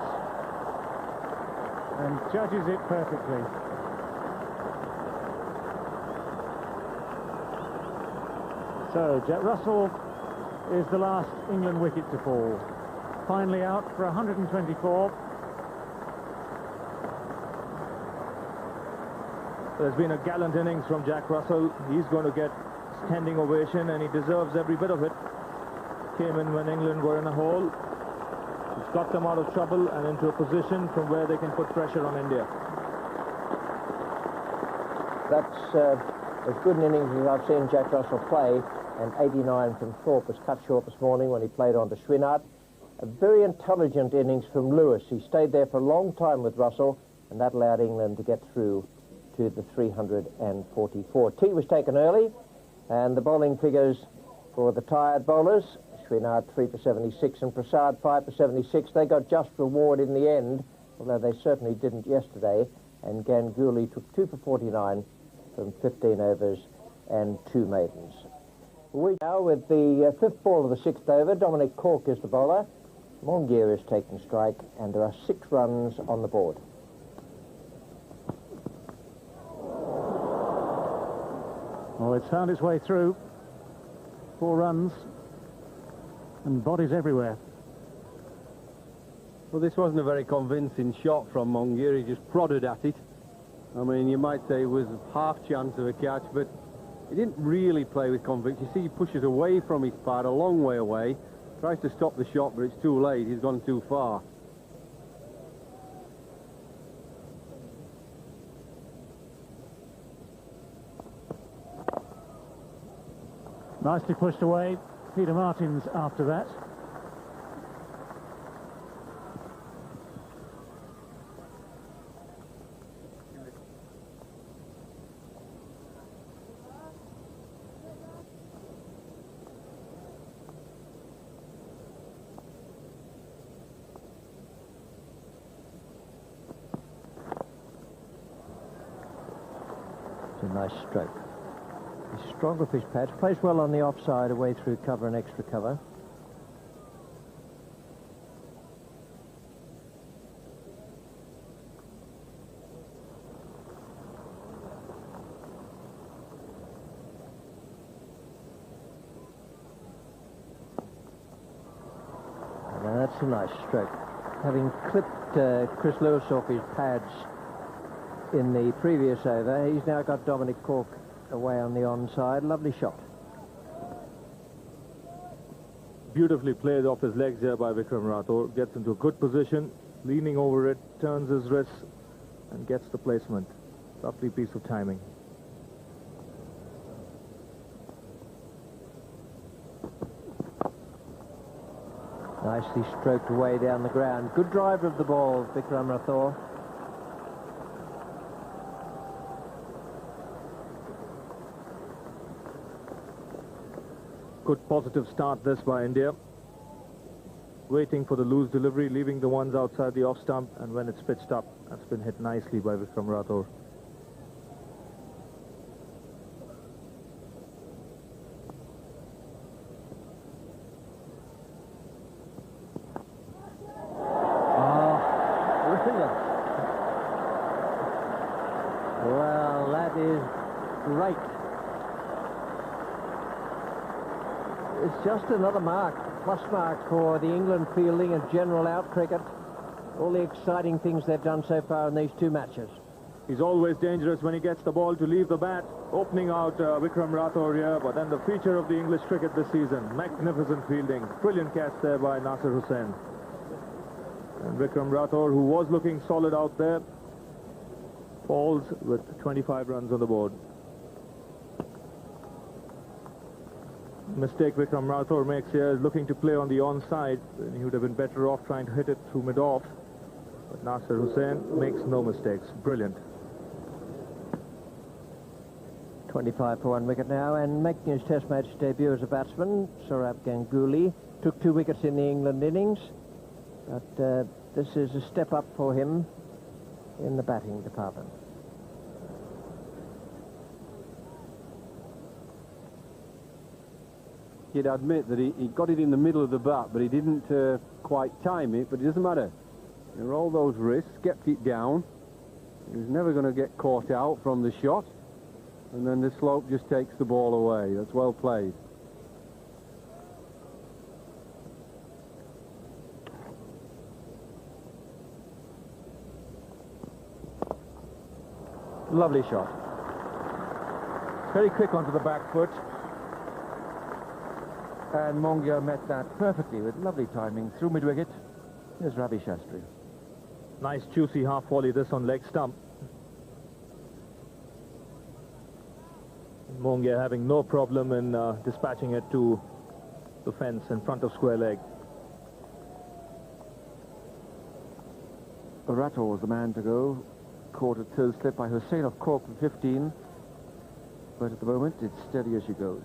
and judges it perfectly. So Jack Russell is the last England wicket to fall. Finally out for 124. There's been a gallant innings from Jack Russell. He's going to get standing ovation, and he deserves every bit of it. Came in when England were in a hole. He's got them out of trouble and into a position from where they can put pressure on India. That's as good an innings as I've seen Jack Russell play, and 89 from Thorpe was cut short this morning when he played on to Schwinnart. A very intelligent innings from Lewis. He stayed there for a long time with Russell, and that allowed England to get through to the 344. Tea was taken early, and the bowling figures for the tired bowlers, Srinath 3 for 76 and Prasad 5 for 76. They got just reward in the end, although they certainly didn't yesterday, and Ganguly took 2 for 49 from 15 overs and 2 maidens. We now with the fifth ball of the sixth over. Dominic Cork is the bowler. Mongier is taking strike, and there are 6 runs on the board. Well, it's found its way through. 4 runs and bodies everywhere. Well, this wasn't a very convincing shot from Mongier. He just prodded at it. I mean, you might say it was half chance of a catch, but he didn't really play with conviction. You see, he pushes away from his pad, a long way away, tries to stop the shot, but it's too late. He's gone too far. Nicely pushed away. Peter Martins after that. It's a nice stroke. He's strong with his patch, plays well on the offside, away through cover and extra cover. Now that's a nice stroke. Having clipped Chris Lewis off his pads in the previous over, he's now got Dominic Cork away on the onside. Lovely shot. Beautifully played off his legs there by Vikram Rathore. Gets into a good position, leaning over it, turns his wrists and gets the placement. Lovely piece of timing. Nicely stroked away down the ground. Good driver of the ball, Vikram Rathore. Good positive start this by India. Waiting for the loose delivery, leaving the ones outside the off stump, and when it's pitched up, that's been hit nicely by Vikram Rathore. Well, that is great. It's just another mark, plus mark for the England fielding and general out cricket. All the exciting things they've done so far in these 2 matches. He's always dangerous when he gets the ball to leave the bat, opening out Vikram Rathore here, but then the feature of the English cricket this season, magnificent fielding, brilliant catch there by Nasser Hussain. And Vikram Rathore, who was looking solid out there, falls with 25 runs on the board. Mistake Vikram Rathore makes here is looking to play on the onside, and he would have been better off trying to hit it through mid-off. But Nasser Hussain makes no mistakes. Brilliant. 25 for 1 wicket now, and making his Test match debut as a batsman, Saurabh Ganguly took 2 wickets in the England innings, but this is a step up for him in the batting department. He'd admit that he got it in the middle of the bat, but he didn't quite time it, but it doesn't matter. He rolled those wrists, kept it down. He was never going to get caught out from the shot, and then the slope just takes the ball away. That's well played. Lovely shot. Very quick onto the back foot. And Mongier met that perfectly with lovely timing through mid-wicket. Here's Ravi Shastri. Nice juicy half volley this on leg stump. Mongier having no problem in dispatching it to the fence in front of square leg. Rathore was the man to go. caught a toe slip by Hussein of Cork for 15, but at the moment it's steady as she goes.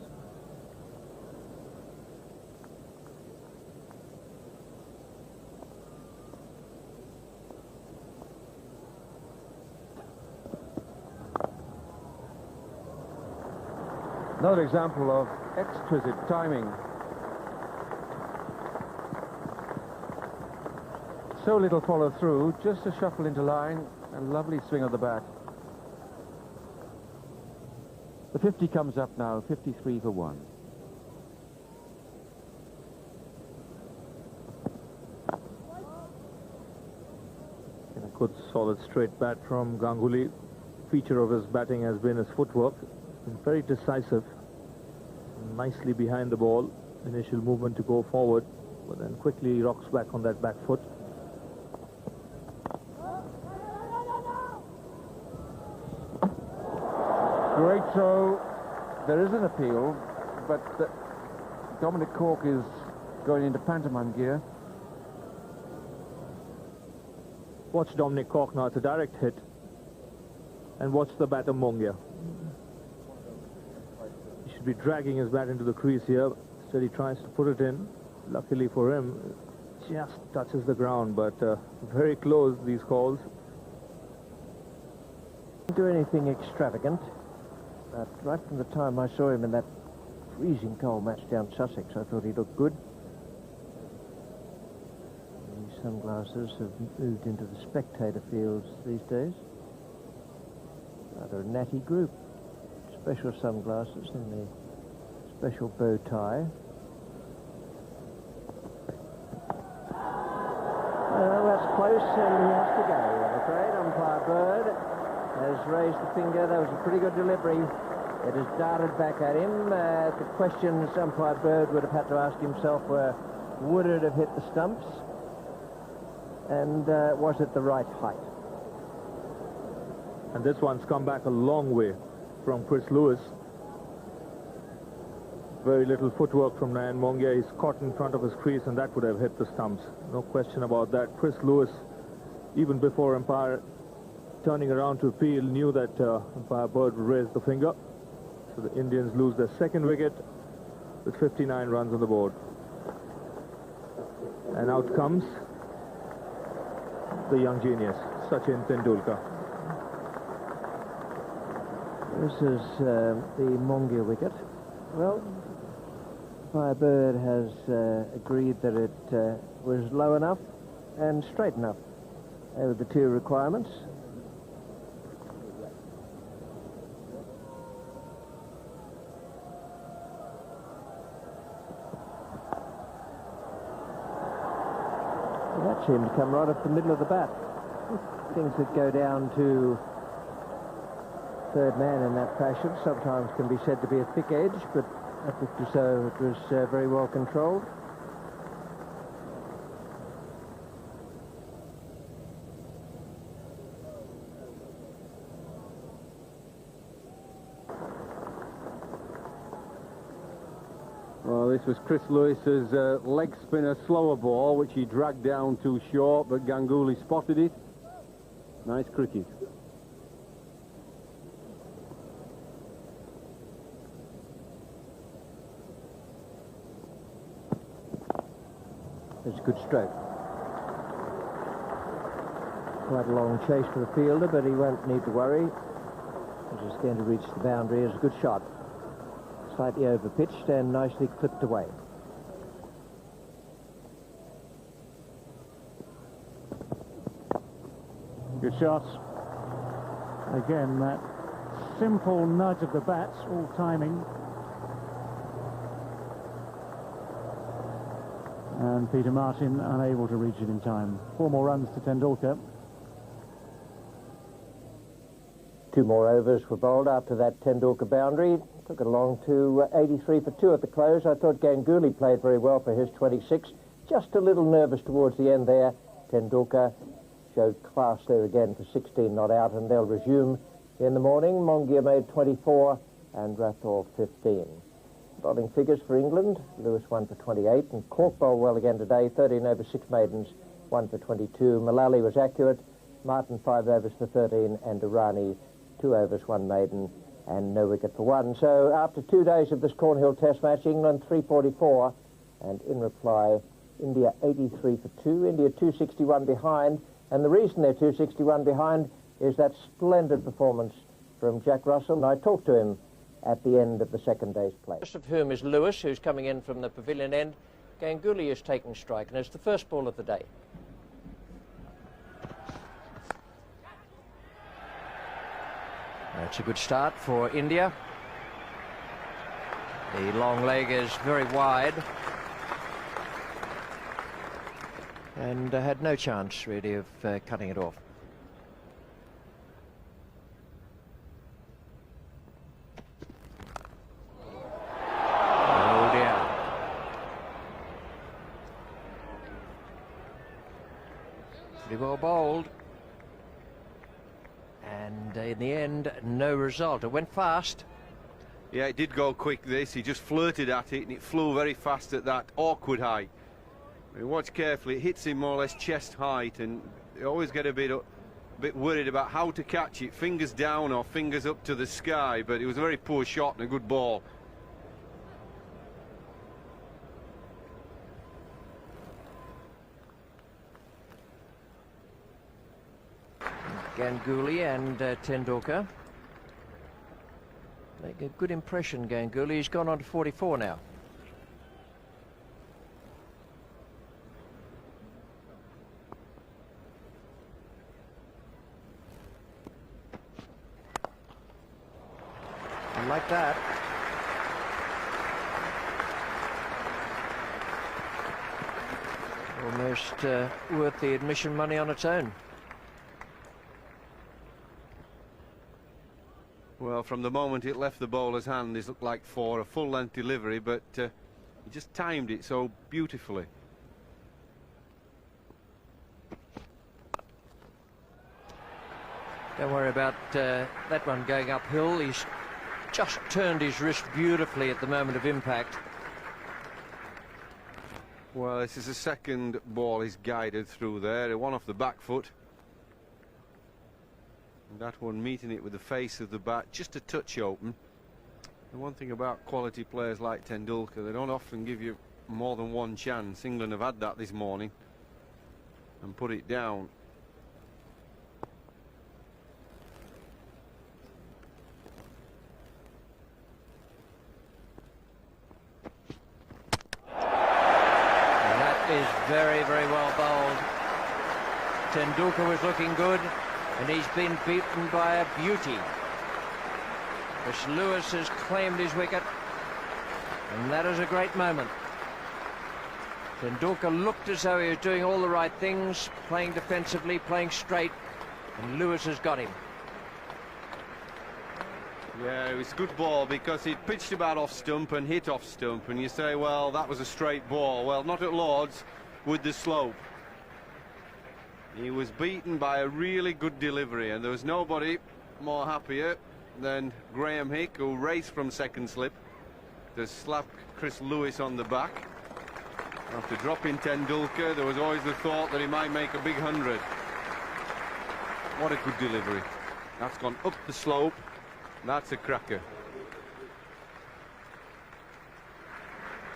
Another example of exquisite timing. So little follow through, just a shuffle into line, a lovely swing of the bat. The 50 comes up now, 53 for 1. And a good solid straight bat from Ganguly. Feature of his batting has been his footwork. Been very decisive, nicely behind the ball. Initial movement to go forward, but then quickly rocks back on that back foot. Great throw. There is an appeal, but Dominic Cork is going into pantomime gear. Watch Dominic Cork now, it's a direct hit. And watch the batter Mongia. He should be dragging his bat into the crease here. Instead he tries to put it in. Luckily for him, it just touches the ground, but very close, these calls. Didn't do anything extravagant, but right from the time I saw him in that freezing cold match down Sussex, I thought he looked good. These sunglasses have moved into the spectator fields these days. Rather a natty group. Special sunglasses and the special bow tie. Well, that's close and he has to go, I'm afraid. Umpire Bird has raised the finger. That was a pretty good delivery. It has darted back at him. The questions Umpire Bird would have had to ask himself were, would it have hit the stumps? And was it the right height? And this one's come back a long way from Chris Lewis. Very little footwork from Nayan Mongia. He's caught in front of his crease and that would have hit the stumps. No question about that. Chris Lewis, even before umpire turning around to appeal, knew that umpire Bird would raise the finger. So the Indians lose their second wicket with 59 runs on the board. And out comes the young genius, Sachin Tendulkar. This is the Mongia wicket. Well, Umpire Bird has agreed that it was low enough and straight enough. They were the two requirements. Well, that seemed to come right up the middle of the bat. Things that go down to third man in that fashion sometimes can be said to be a thick edge, but I think as though it was very well controlled. Well, this was Chris Lewis's leg spinner slower ball, which he dragged down too short, but Ganguly spotted it. Nice cricket. It's a good stroke. Quite a long chase for the fielder, but he won't need to worry. He's just going to reach the boundary. It's a good shot. Slightly over-pitched and nicely clipped away. Good shot. Again, that simple nudge of the bat, all timing. And Peter Martin unable to reach it in time. 4 more runs to Tendulkar. 2 more overs were bowled after that Tendulkar boundary. Took it along to 83 for 2 at the close. I thought Ganguly played very well for his 26. Just a little nervous towards the end there. Tendulkar showed class there again for 16 not out, and they'll resume in the morning. Mongia made 24 and Rathore 15. Bowling figures for England: Lewis 1 for 28, and Cork bowled well again today, 13 over 6 maidens, 1 for 22. Mullally was accurate, Martin 5 overs for 13, and Durrani 2 overs, 1 maiden, and no wicket for 1. So after 2 days of this Cornhill Test match, England 344, and in reply, India 83 for 2, India 261 behind, and the reason they're 261 behind is that splendid performance from Jack Russell. And I talked to him at the end of the second day's play. First of whom is Lewis, who's coming in from the pavilion end. Ganguly is taking strike, and it's the first ball of the day. That's a good start for India. The long leg is very wide, and had no chance really of cutting it off. Oh dear. Pretty well bowled. And in the end, no result. It went fast. Yeah, it did go quick, this. He just flirted at it, and it flew very fast at that awkward height. I mean, watch carefully. It hits him more or less chest height, and you always get a bit worried about how to catch it, fingers down or fingers up to the sky. But it was a very poor shot and a good ball. Ganguly and Tendulkar make a good impression. Ganguly, he's gone on to 44 now. I like that. Almost worth the admission money on its own. Well, from the moment it left the bowler's hand, this looked like for a full-length delivery, but he just timed it so beautifully. Don't worry about that one going uphill. He's just turned his wrist beautifully at the moment of impact. Well, this is the second ball he's guided through there. One off the back foot. And that one meeting it with the face of the bat, just a touch open. The one thing about quality players like Tendulkar, they don't often give you more than one chance. England have had that this morning and put it down. And that is very, very well bowled. Tendulkar was looking good, and he's been beaten by a beauty. Chris Lewis has claimed his wicket, and that is a great moment. Tendulkar looked as though he was doing all the right things, playing defensively, playing straight, and Lewis has got him. Yeah, it was a good ball because he pitched about off stump and hit off stump, and you say, well, that was a straight ball. Well, not at Lord's with the slope. He was beaten by a really good delivery, and there was nobody more happier than Graham Hick, who raced from second slip to slap Chris Lewis on the back. After dropping Tendulkar, there was always the thought that he might make a big 100. What a good delivery. That's gone up the slope. That's a cracker.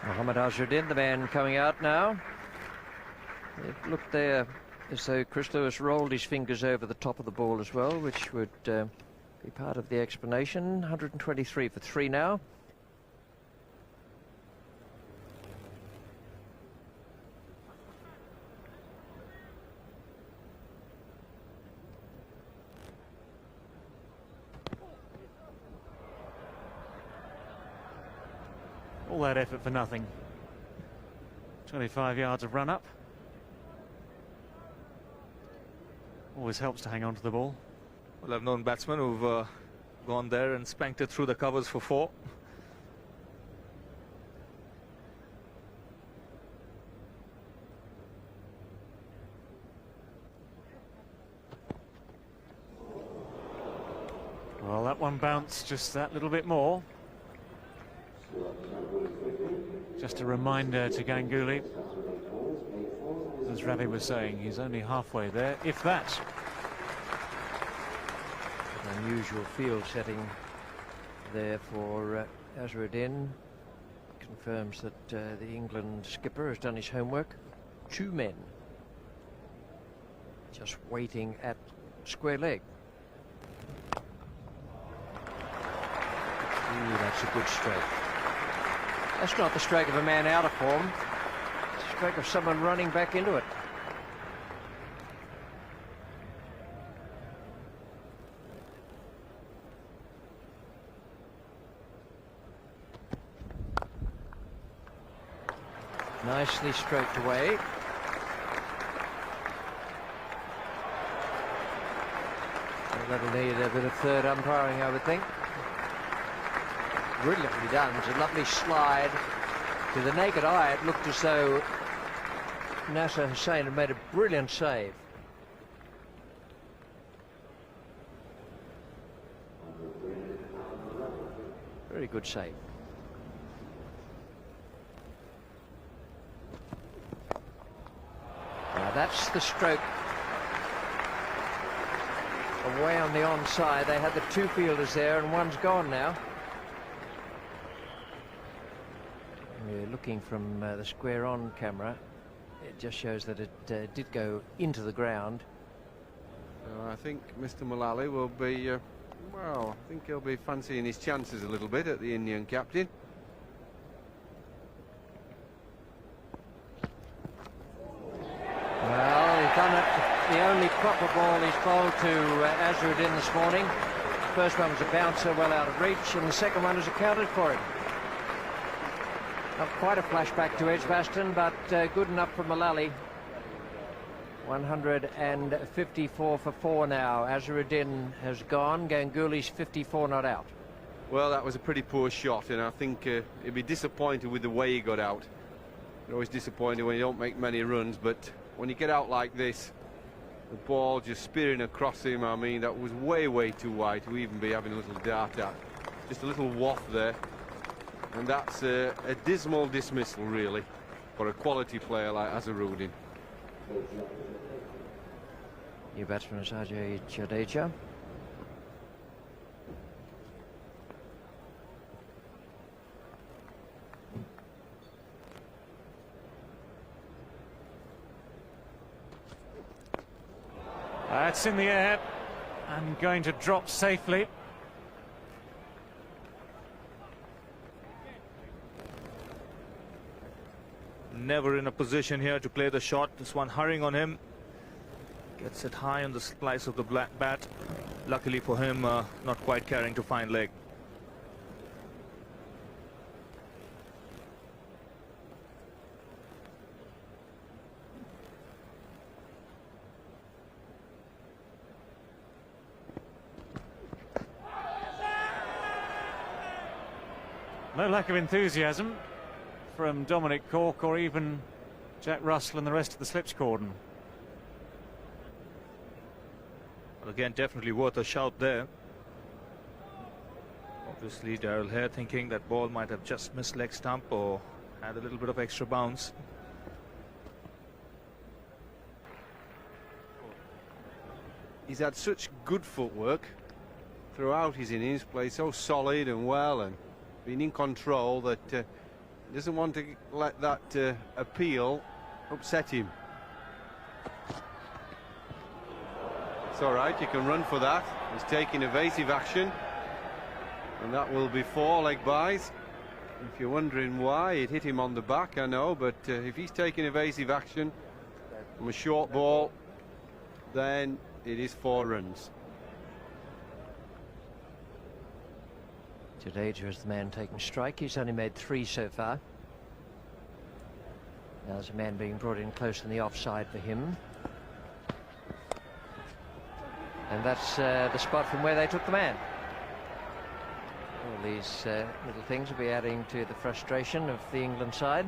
Mohammad Azharuddin, the man coming out now. It looked there as though Chris Lewis rolled his fingers over the top of the ball as well, which would be part of the explanation. 123 for 3 now. All that effort for nothing. 25 yards of run up. Always helps to hang on to the ball. Well, I've known batsmen who've gone there and spanked it through the covers for 4. Well, that one bounced just that little bit more. Just a reminder to Ganguly, as Ravi was saying, he's only halfway there, if that. Unusual field setting there for Azharuddin. Confirms that the England skipper has done his homework. 2 men just waiting at square leg. Ooh, that's a good stroke. That's not the stroke of a man out of form. It's the stroke of someone running back into it. Nicely stroked away. Well, that'll need a bit of third umpiring, I would think. Brilliantly done. It's a lovely slide. To the naked eye, it looked as though Nasser Hussain had made a brilliant save. Very good save. Now that's the stroke away on the onside. They had the 2 fielders there and one's gone now. We're looking from the square on camera. It just shows that it did go into the ground. I think Mr. Mullally will be, well, I think he'll be fancying his chances a little bit at the Indian captain. Well, he's done it. The only proper ball he's bowled to Azharuddin this morning. The first one was a bouncer well out of reach, and the second one was accounted for him. Not quite a flashback to Edgbaston, but good enough for Mullally. 154 for 4 now. Azharuddin has gone. Ganguly's 54 not out. Well, that was a pretty poor shot, and I think he'd be disappointed with the way he got out. You're always disappointed when you don't make many runs, but when you get out like this, the ball just spearing across him, I mean, that was way, way too wide to even be having a little dart at. Just a little waft there. And that's a dismal dismissal, really, for a quality player like Azharuddin. New batsman is Ajay Jadeja. That's in the air and going to drop safely. Never in a position here to play the shot. This one hurrying on him. Gets it high on the slice of the black bat. Luckily for him, not quite carrying to fine leg. No lack of enthusiasm from Dominic Cork or even Jack Russell and the rest of the slips cordon. Well, again, definitely worth a shout there. Obviously, Daryl Hare thinking that ball might have just missed leg stump or had a little bit of extra bounce. He's had such good footwork throughout his innings, played so solid and well and been in control that doesn't want to let that appeal upset him. It's all right, you can run for that. He's taking evasive action, and that will be 4 leg byes. If you're wondering why, it hit him on the back, I know, but if he's taking evasive action from a short ball, then it is 4 runs. Jadeja is the man taking strike. He's only made 3 so far. Now there's a man being brought in close in the offside for him. And that's the spot from where they took the man. All these little things will be adding to the frustration of the England side.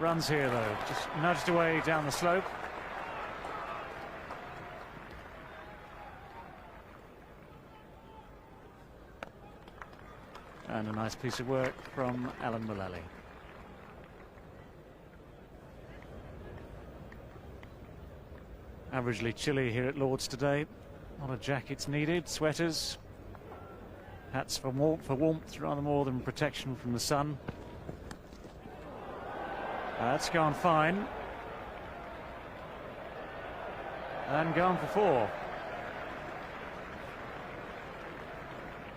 Runs here though, just nudged away down the slope. And a nice piece of work from Alan Mullally. Averagely chilly here at Lord's today. A lot of jackets needed, sweaters, hats for warmth rather more than protection from the sun. That's gone fine. And gone for 4.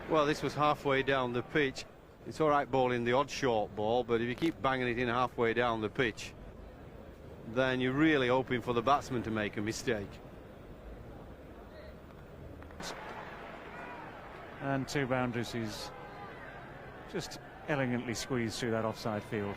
Well, this was halfway down the pitch. It's all right bowling the odd short ball, but if you keep banging it in halfway down the pitch, then you're really hoping for the batsman to make a mistake. And 2 boundaries. He's just elegantly squeezed through that offside field.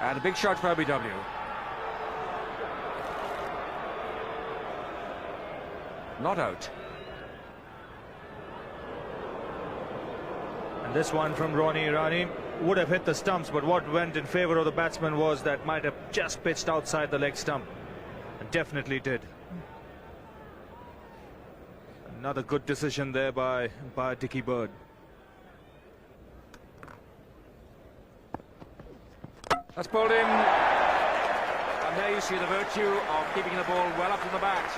And a big shot for LBW. Not out. And this one from Ronnie Irani would have hit the stumps, but what went in favour of the batsman was that might have just pitched outside the leg stump. And definitely did. Another good decision there by Dickie Bird. That's bowled in. And there you see the virtue of keeping the ball well up to the bat.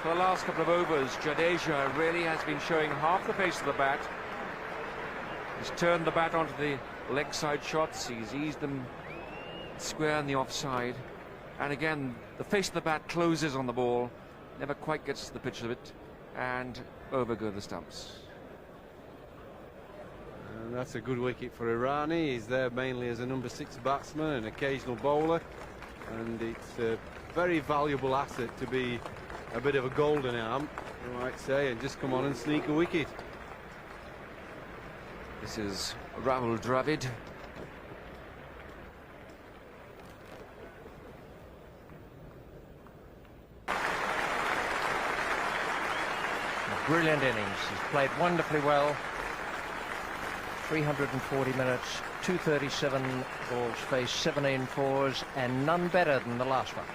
For the last couple of overs, Jadeja really has been showing half the face of the bat. He's turned the bat onto the leg side shots. He's eased them square in the offside. And again, the face of the bat closes on the ball. Never quite gets to the pitch of it. And over go the stumps. And that's a good wicket for Irani. He's there mainly as a number 6 batsman, an occasional bowler, and it's a very valuable asset to be a bit of a golden arm, you might say, and just come on and sneak a wicket. This is Rahul Dravid. Brilliant innings. He's played wonderfully well. 340 minutes, 237 balls faced, 17 fours, and none better than the last one.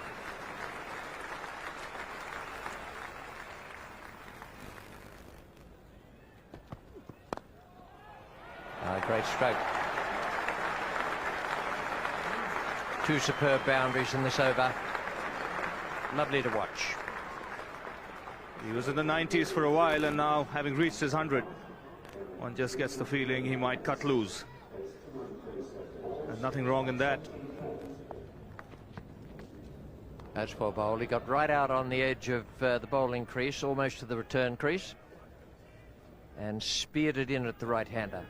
Great stroke. 2 superb boundaries in this over. Lovely to watch. He was in the 90s for a while, and now, having reached his 100, one just gets the feeling he might cut loose. And nothing wrong in that. That's for bowl. He got right out on the edge of the bowling crease, almost to the return crease, and speared it in at the right-hander.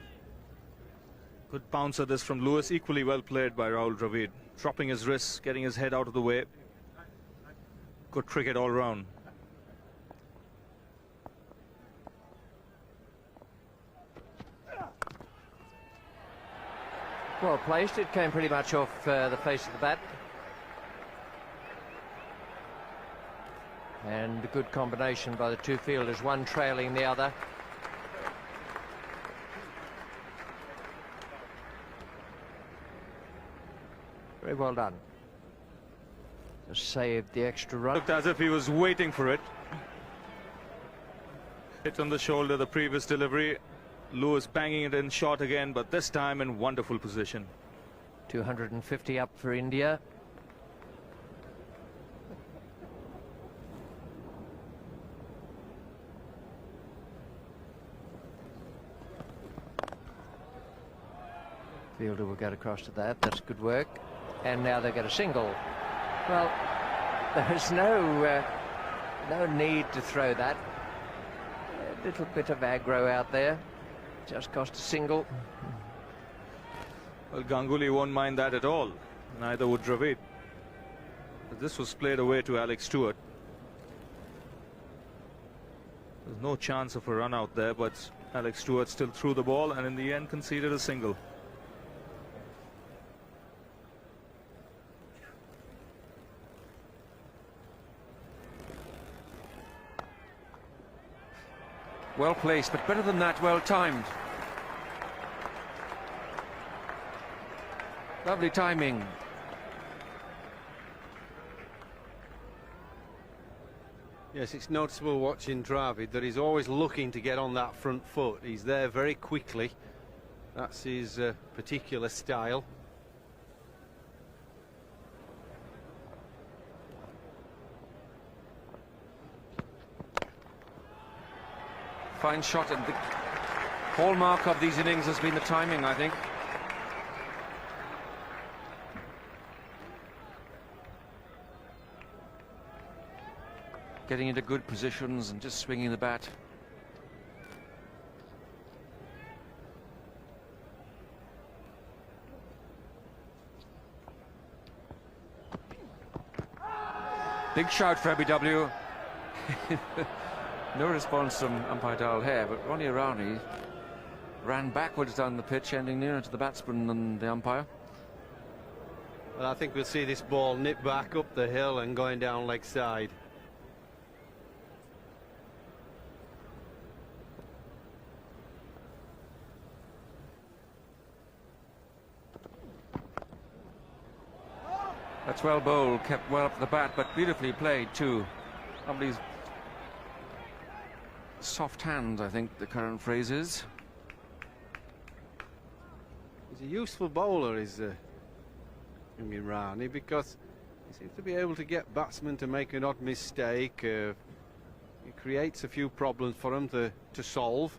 Good bouncer this from Lewis, equally well played by Rahul Dravid. Dropping his wrists, getting his head out of the way. Good cricket all round. Well placed. It came pretty much off the face of the bat. And a good combination by the 2 fielders, one trailing the other. Very well done. Just saved the extra run. Looked as if he was waiting for it. Hit on the shoulder the previous delivery. Lewis banging it in short again, but this time in wonderful position. 250 up for India. Fielder will get across to that. That's good work. And now they get a single. Well, there's no need to throw that. A little bit of aggro out there. Just cost a single. Well, Ganguly won't mind that at all. Neither would Dravid. But this was played away to Alex Stewart. no chance of a run out there, but Alex Stewart still threw the ball and in the end conceded a single. Well placed, but better than that, well timed. Lovely timing. Yes, it's noticeable watching Dravid that he's always looking to get on that front foot. He's there very quickly. That's his particular style. Fine shot, and the hallmark of these innings has been the timing, I think. Getting into good positions and just swinging the bat. Big shout for LBW. No response from umpire Dal Hare, but Ronnie Irani ran backwards down the pitch, ending nearer to the batsman than the umpire. Well, I think we'll see this ball nip back up the hill and going down leg side. That's well bowled, kept well up the bat, but beautifully played too. Lovely soft hands, I think the current phrase is. He's a useful bowler, is Irani, because he seems to be able to get batsmen to make an odd mistake. He creates a few problems for them to solve.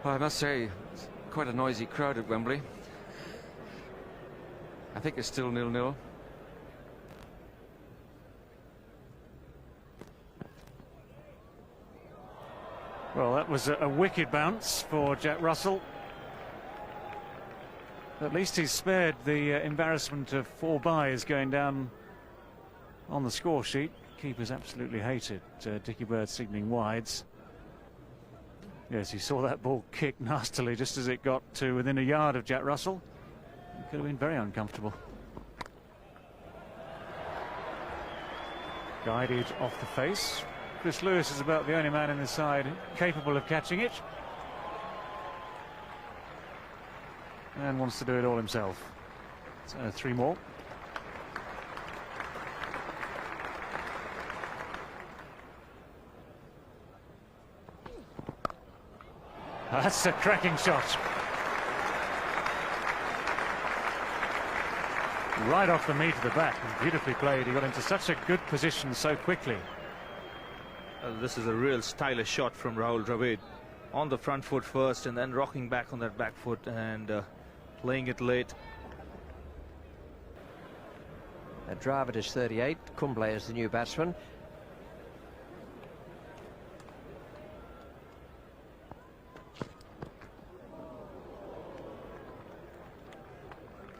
Well, I must say, it's quite a noisy crowd at Wembley. I think it's still 0-0. Well, that was a wicked bounce for Jack Russell. At least he's spared the embarrassment of 4 byes going down on the score sheet. Keepers absolutely hated Dickie Bird signalling wides. Yes, he saw that ball kick nastily just as it got to within a yard of Jack Russell. It could have been very uncomfortable. Guided off the face. Chris Lewis is about the only man in the side capable of catching it. And wants to do it all himself. So 3 more. That's a cracking shot. Right off the meat of the bat, and beautifully played. He got into such a good position so quickly. This is a real stylish shot from Rahul Dravid. On the front foot first and then rocking back on that back foot and playing it late. Dravid is 38, Kumble is the new batsman.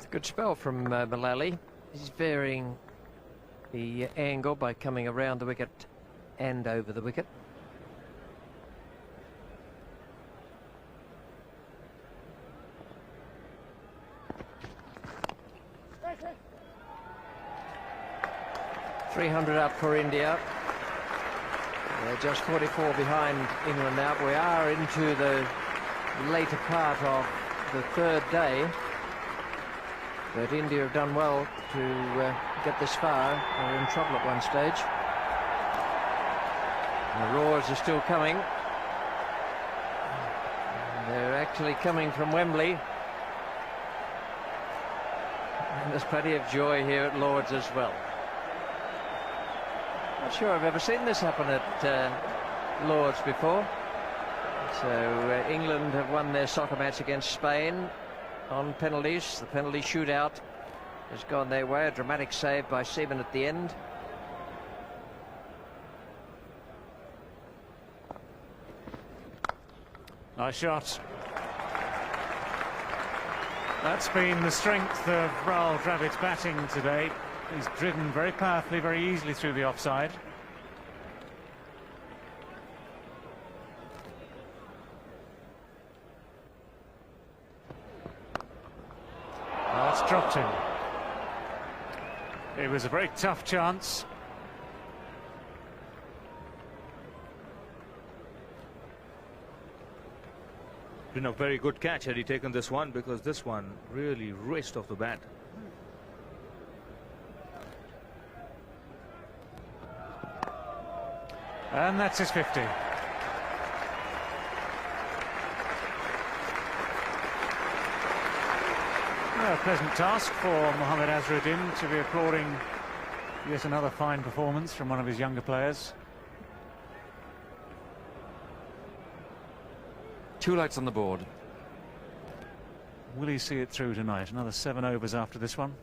Good spell from Mullally. He's varying the angle by coming around the wicket and over the wicket. .300 up for India. They're just 44 behind England now. We are into the later part of the 3rd day. But India have done well to get this far. They were in trouble at one stage. The roars are still coming. They're actually coming from Wembley. And there's plenty of joy here at Lord's as well. Not sure I've ever seen this happen at Lord's before. So England have won their soccer match against Spain on penalties. The penalty shootout has gone their way. A dramatic save by Seaman at the end. Nice shot. That's been the strength of Rahul Dravid's batting today. He's driven very powerfully, very easily through the offside. That's dropped him. It was a very tough chance. Been a very good catch had he taken this one, because this one really raced off the bat. And that's his 50. A pleasant task for Mohammad Azharuddin to be applauding yet another fine performance from one of his younger players. 2 lights on the board. Will he see it through tonight? Another 7 overs after this one.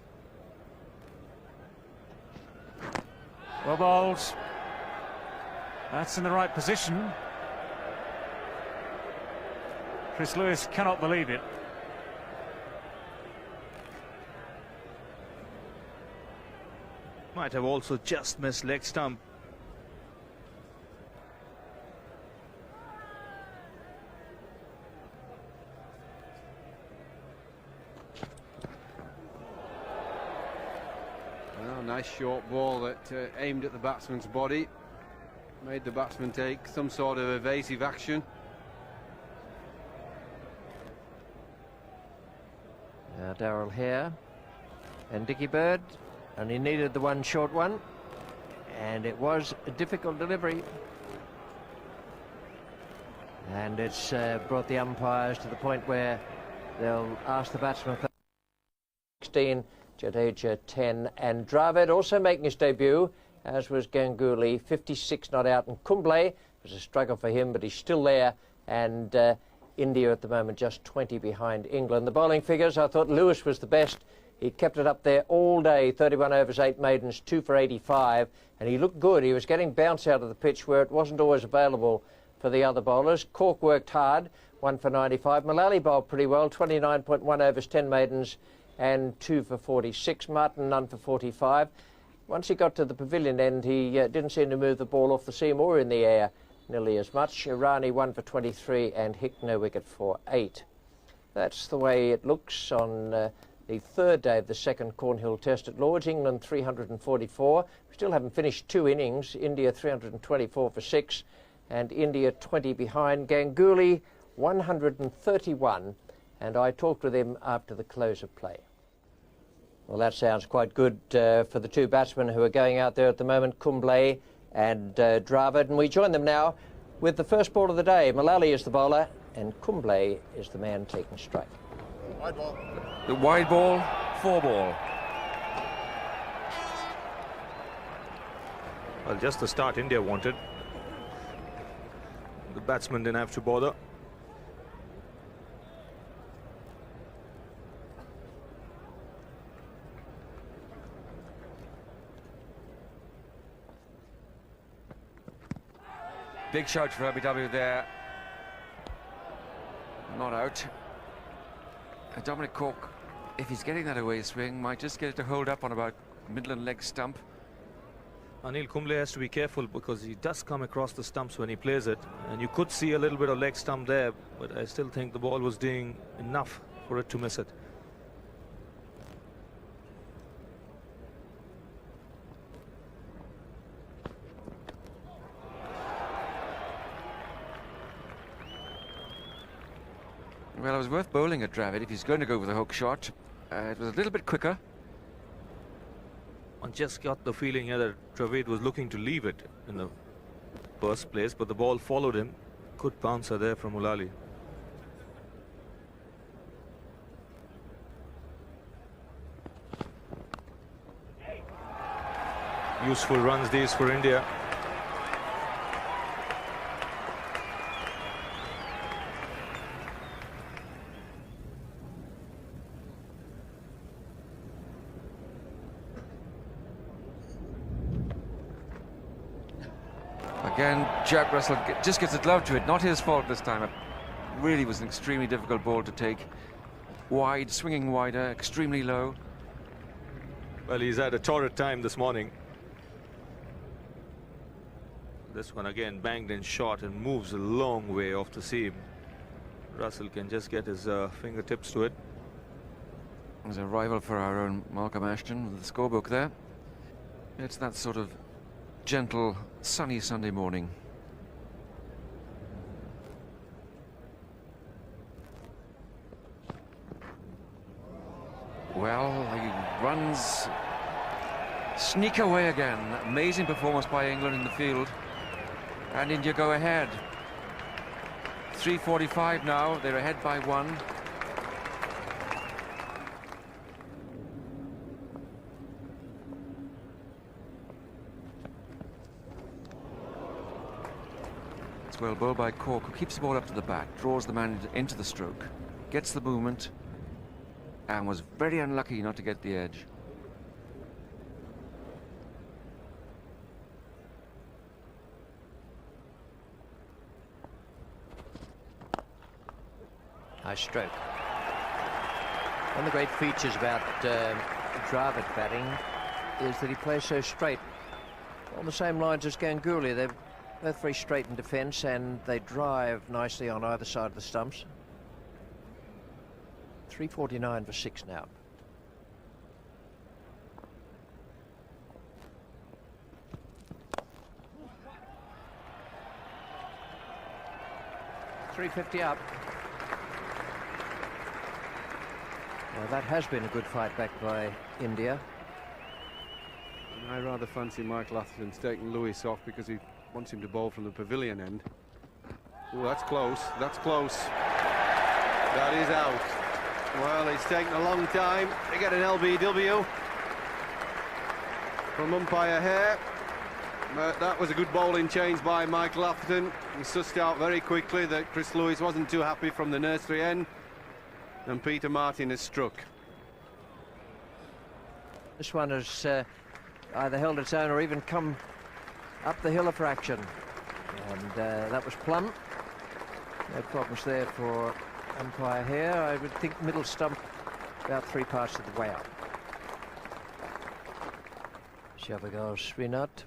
Well bowled. That's in the right position. Chris Lewis cannot believe it. Might have also just missed leg stump. Well, nice short ball that aimed at the batsman's body. Made the batsman take some sort of evasive action. Now Darrell here and Dickie Bird, and he needed the one short one, and it was a difficult delivery, and it's brought the umpires to the point where they'll ask the batsman for 16, Jadeja 10, and Dravid also making his debut, as was Ganguly, 56 not out, and Kumble. It was a struggle for him, but he's still there, and India at the moment just 20 behind England. The bowling figures, I thought Lewis was the best. He kept it up there all day, 31 overs, 8 maidens, 2 for 85, and he looked good. He was getting bounce out of the pitch where it wasn't always available for the other bowlers. Cork worked hard, 1 for 95. Mullally bowled pretty well, 29.1 overs, 10 maidens, and 2 for 46. Martin, none for 45. Once he got to the pavilion end, he didn't seem to move the ball off the seam or in the air nearly as much. Irani 1 for 23 and Hick no wicket for 8. That's the way it looks on the third day of the second Cornhill Test at Lord's. England 344. We still haven't finished 2 innings. India 324 for 6 and India 20 behind. Ganguly 131, and I talked with him after the close of play. Well, that sounds quite good for the 2 batsmen who are going out there at the moment, Kumble and Dravid. And we join them now with the first ball of the day. Mullally is the bowler and Kumble is the man taking strike. Wide ball. The wide ball, 4 ball. Well, just the start India wanted. The batsman didn't have to bother. Big shout for LBW there. Not out. Dominic Cork, if he's getting that away swing, might just get it to hold up on about middle and leg stump. Anil Kumble has to be careful because he does come across the stumps when he plays it, and you could see a little bit of leg stump there, but I still think the ball was doing enough for it to miss it. Well, it was worth bowling at Dravid if he's going to go with a hook shot. It was a little bit quicker. I just got the feeling here that Dravid was looking to leave it in the first place, but the ball followed him. Good bouncer there from Mullally. Useful runs these for India. Again, Jack Russell just gets a glove to it. Not his fault this time. It really was an extremely difficult ball to take. wide, swinging wider, extremely low. Well, he's had a torrid time this morning. This one again banged and shot and moves a long way off the seam. Russell can just get his fingertips to it. There's a rival for our own Malcolm Ashton with the scorebook there. It's that sort of gentle, sunny Sunday morning. Well, he runs, sneak away again. Amazing performance by England in the field. And India go ahead. 3:45 now, they're ahead by 1. It's well bowled by Cork, who keeps the ball up to the back, draws the man into the stroke, gets the movement, and was very unlucky not to get the edge. Nice stroke. One of the great features about Dravid batting is that he plays so straight. On the same lines as Ganguly, they're both very straight in defence and they drive nicely on either side of the stumps. 3:49 for 6 now. .350 up. Well, that has been a good fight back by India. I rather fancy Michael Atherton's taking Lewis off because he wants him to bowl from the pavilion end. Oh, that's close. That's close. That is out. Well, it's taken a long time to get an LBW from umpire Hare. But that was a good bowling change by Michael Atherton. He sussed out very quickly that Chris Lewis wasn't too happy from the nursery end. And Peter Martin has struck. This one has either held its own or even come up the hill a fraction. And that was plumb. No problems there for umpire Hare. I would think middle stump about 3 parts of the way up. Javagal Srinath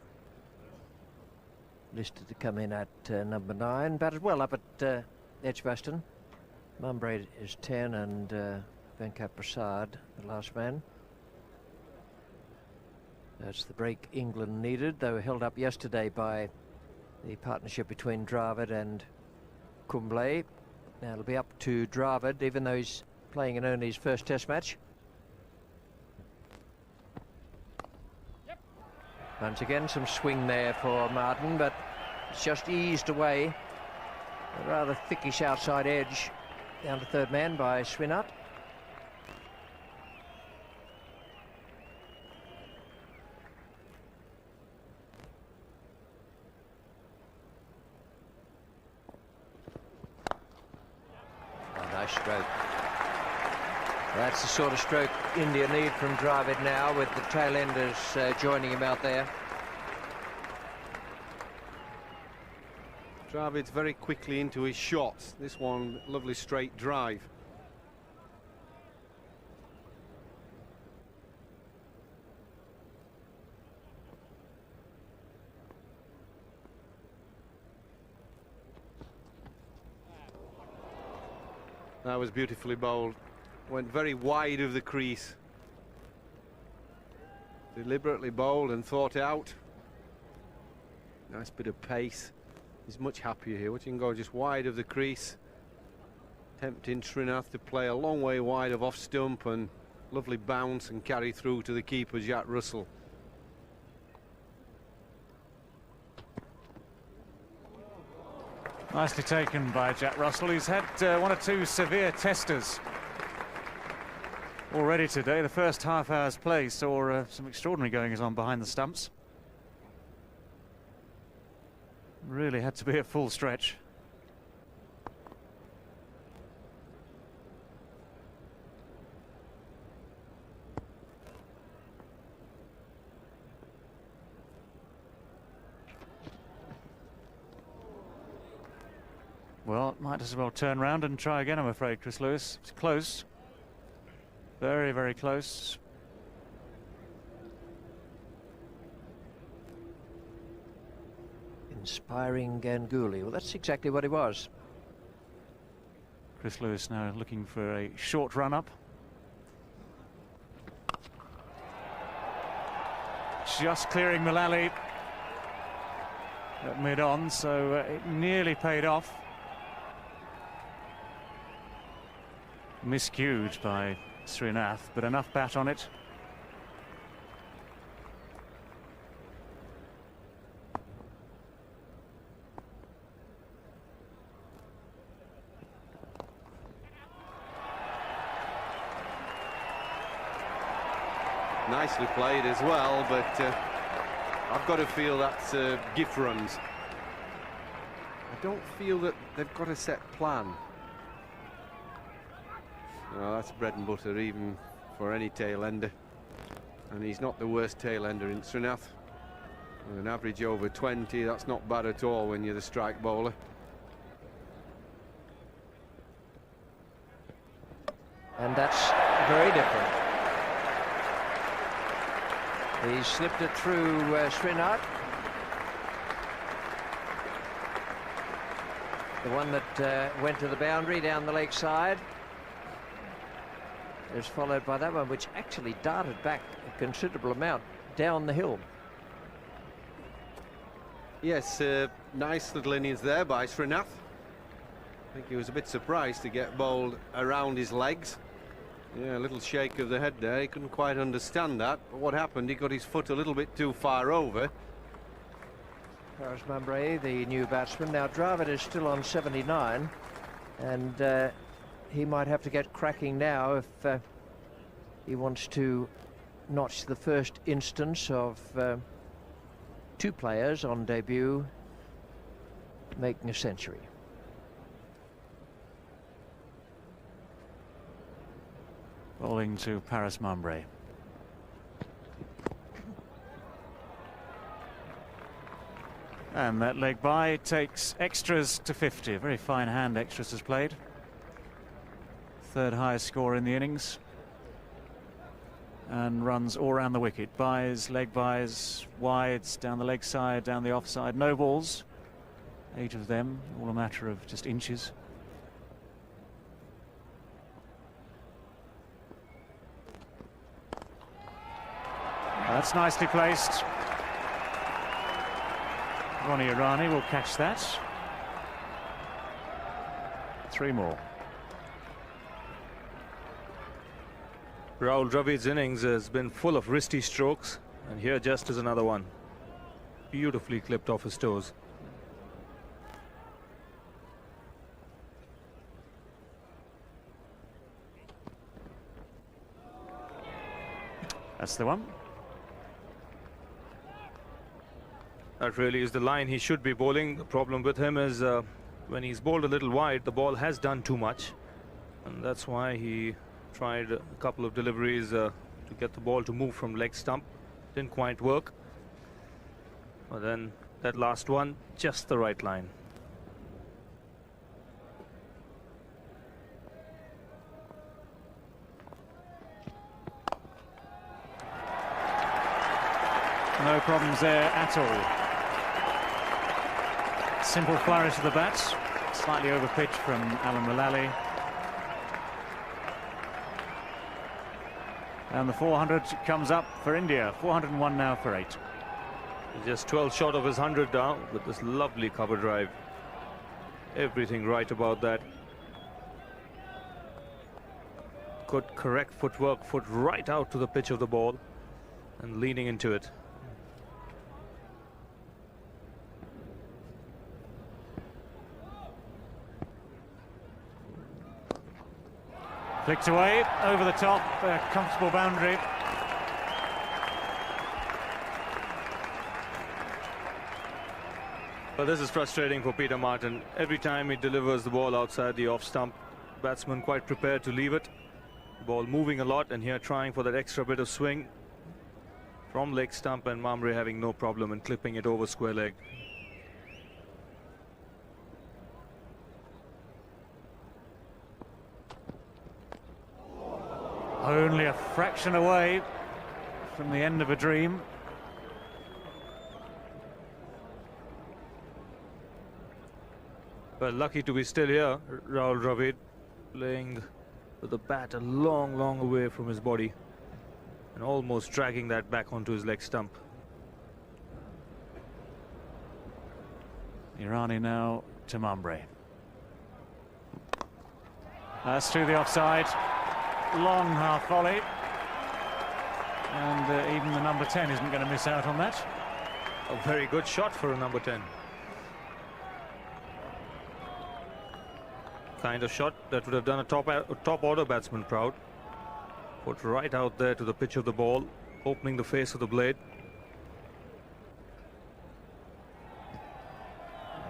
listed to come in at number 9, batted well up at Edgbaston. Mumbrey is 10 and Venkat Prasad, the last man. That's the break England needed. They were held up yesterday by the partnership between Dravid and Kumble. Now it'll be up to Dravid, even though he's playing in only his first test match. Yep. Once again, some swing there for Martin, but it's just eased away. A rather thickish outside edge. Down to third man by Srinath. Oh, nice stroke. That's the sort of stroke India need from Dravid now, with the tail enders joining him out there. Dravid's very quickly into his shots. This one, lovely straight drive. That was beautifully bowled. Went very wide of the crease. Deliberately bowled and thought out. Nice bit of pace. He's much happier here. Watching him go just wide of the crease. Tempting Srinath to play a long way wide of off stump, and lovely bounce and carry through to the keeper, Jack Russell. Nicely taken by Jack Russell. He's had 1 or 2 severe testers already today. The first half hour's play saw some extraordinary goings on behind the stumps. Really had to be a full stretch. Well, might as well turn round and try again, I'm afraid, Chris Lewis. It's close. Very, very close. Inspiring Ganguly. Well, that's exactly what he was. Chris Lewis now looking for a short run-up. Just clearing Mullally at mid-on, so it nearly paid off. Miscued by Srinath, but enough bat on it. Nicely played as well, but I've got to feel that's gift runs. I don't feel that they've got a set plan. No, that's bread and butter even for any tail ender, and he's not the worst tail ender in Srinath. With an average over 20, that's not bad at all when you're the strike bowler. And that's very different. He slipped it through Srinath. The one that went to the boundary down the leg side is followed by that one, which actually darted back a considerable amount down the hill. Yes, nice little innings there by Srinath. I think he was a bit surprised to get bowled around his legs. Yeah, a little shake of the head there. He couldn't quite understand that. But what happened, he got his foot a little bit too far over. Paras Mumbre, the new batsman. Now, Dravid is still on 79, and he might have to get cracking now if he wants to notch the first instance of two players on debut making a century. Bowling to Paras Mumbre. And that leg by takes extras to 50. A very fine hand extras has played. Third highest score in the innings. And runs all around the wicket. Buys, leg buys, wides, down the leg side, down the offside. No balls. 8 of them, all a matter of just inches. That's nicely placed. Ronnie Irani will catch that. 3 more. Rahul Dravid's innings has been full of wristy strokes, and here just is another one. Beautifully clipped off his toes. That's the one. That really is the line he should be bowling. The problem with him is when he's bowled a little wide, the ball has done too much, and that's why he tried a couple of deliveries to get the ball to move from leg stump. Didn't quite work. But then that last one, just the right line. No problems there at all. Simple flourish of the bat, slightly over pitch from Alan Mullally. And the 400 comes up for India. 401 now for 8. He's just 12 short of his 100 now with this lovely cover drive. Everything right about that. Good correct footwork, foot right out to the pitch of the ball and leaning into it. Flicked away, over the top, a comfortable boundary. Well, this is frustrating for Peter Martin. Every time he delivers the ball outside the off stump, batsman quite prepared to leave it. Ball moving a lot, and here trying for that extra bit of swing from leg stump, and Mumbre having no problem in clipping it over square leg. Only a fraction away from the end of a dream. Well, lucky to be still here, Rahul Dravid, playing with the bat a long, long away from his body and almost dragging that back onto his leg stump. Irani now to Mumbre. That's through the offside. Long half volley. And even the number 10 isn't going to miss out on that. A very good shot for a number 10. Kind of shot that would have done a top order batsman proud. Put right out there to the pitch of the ball, opening the face of the blade.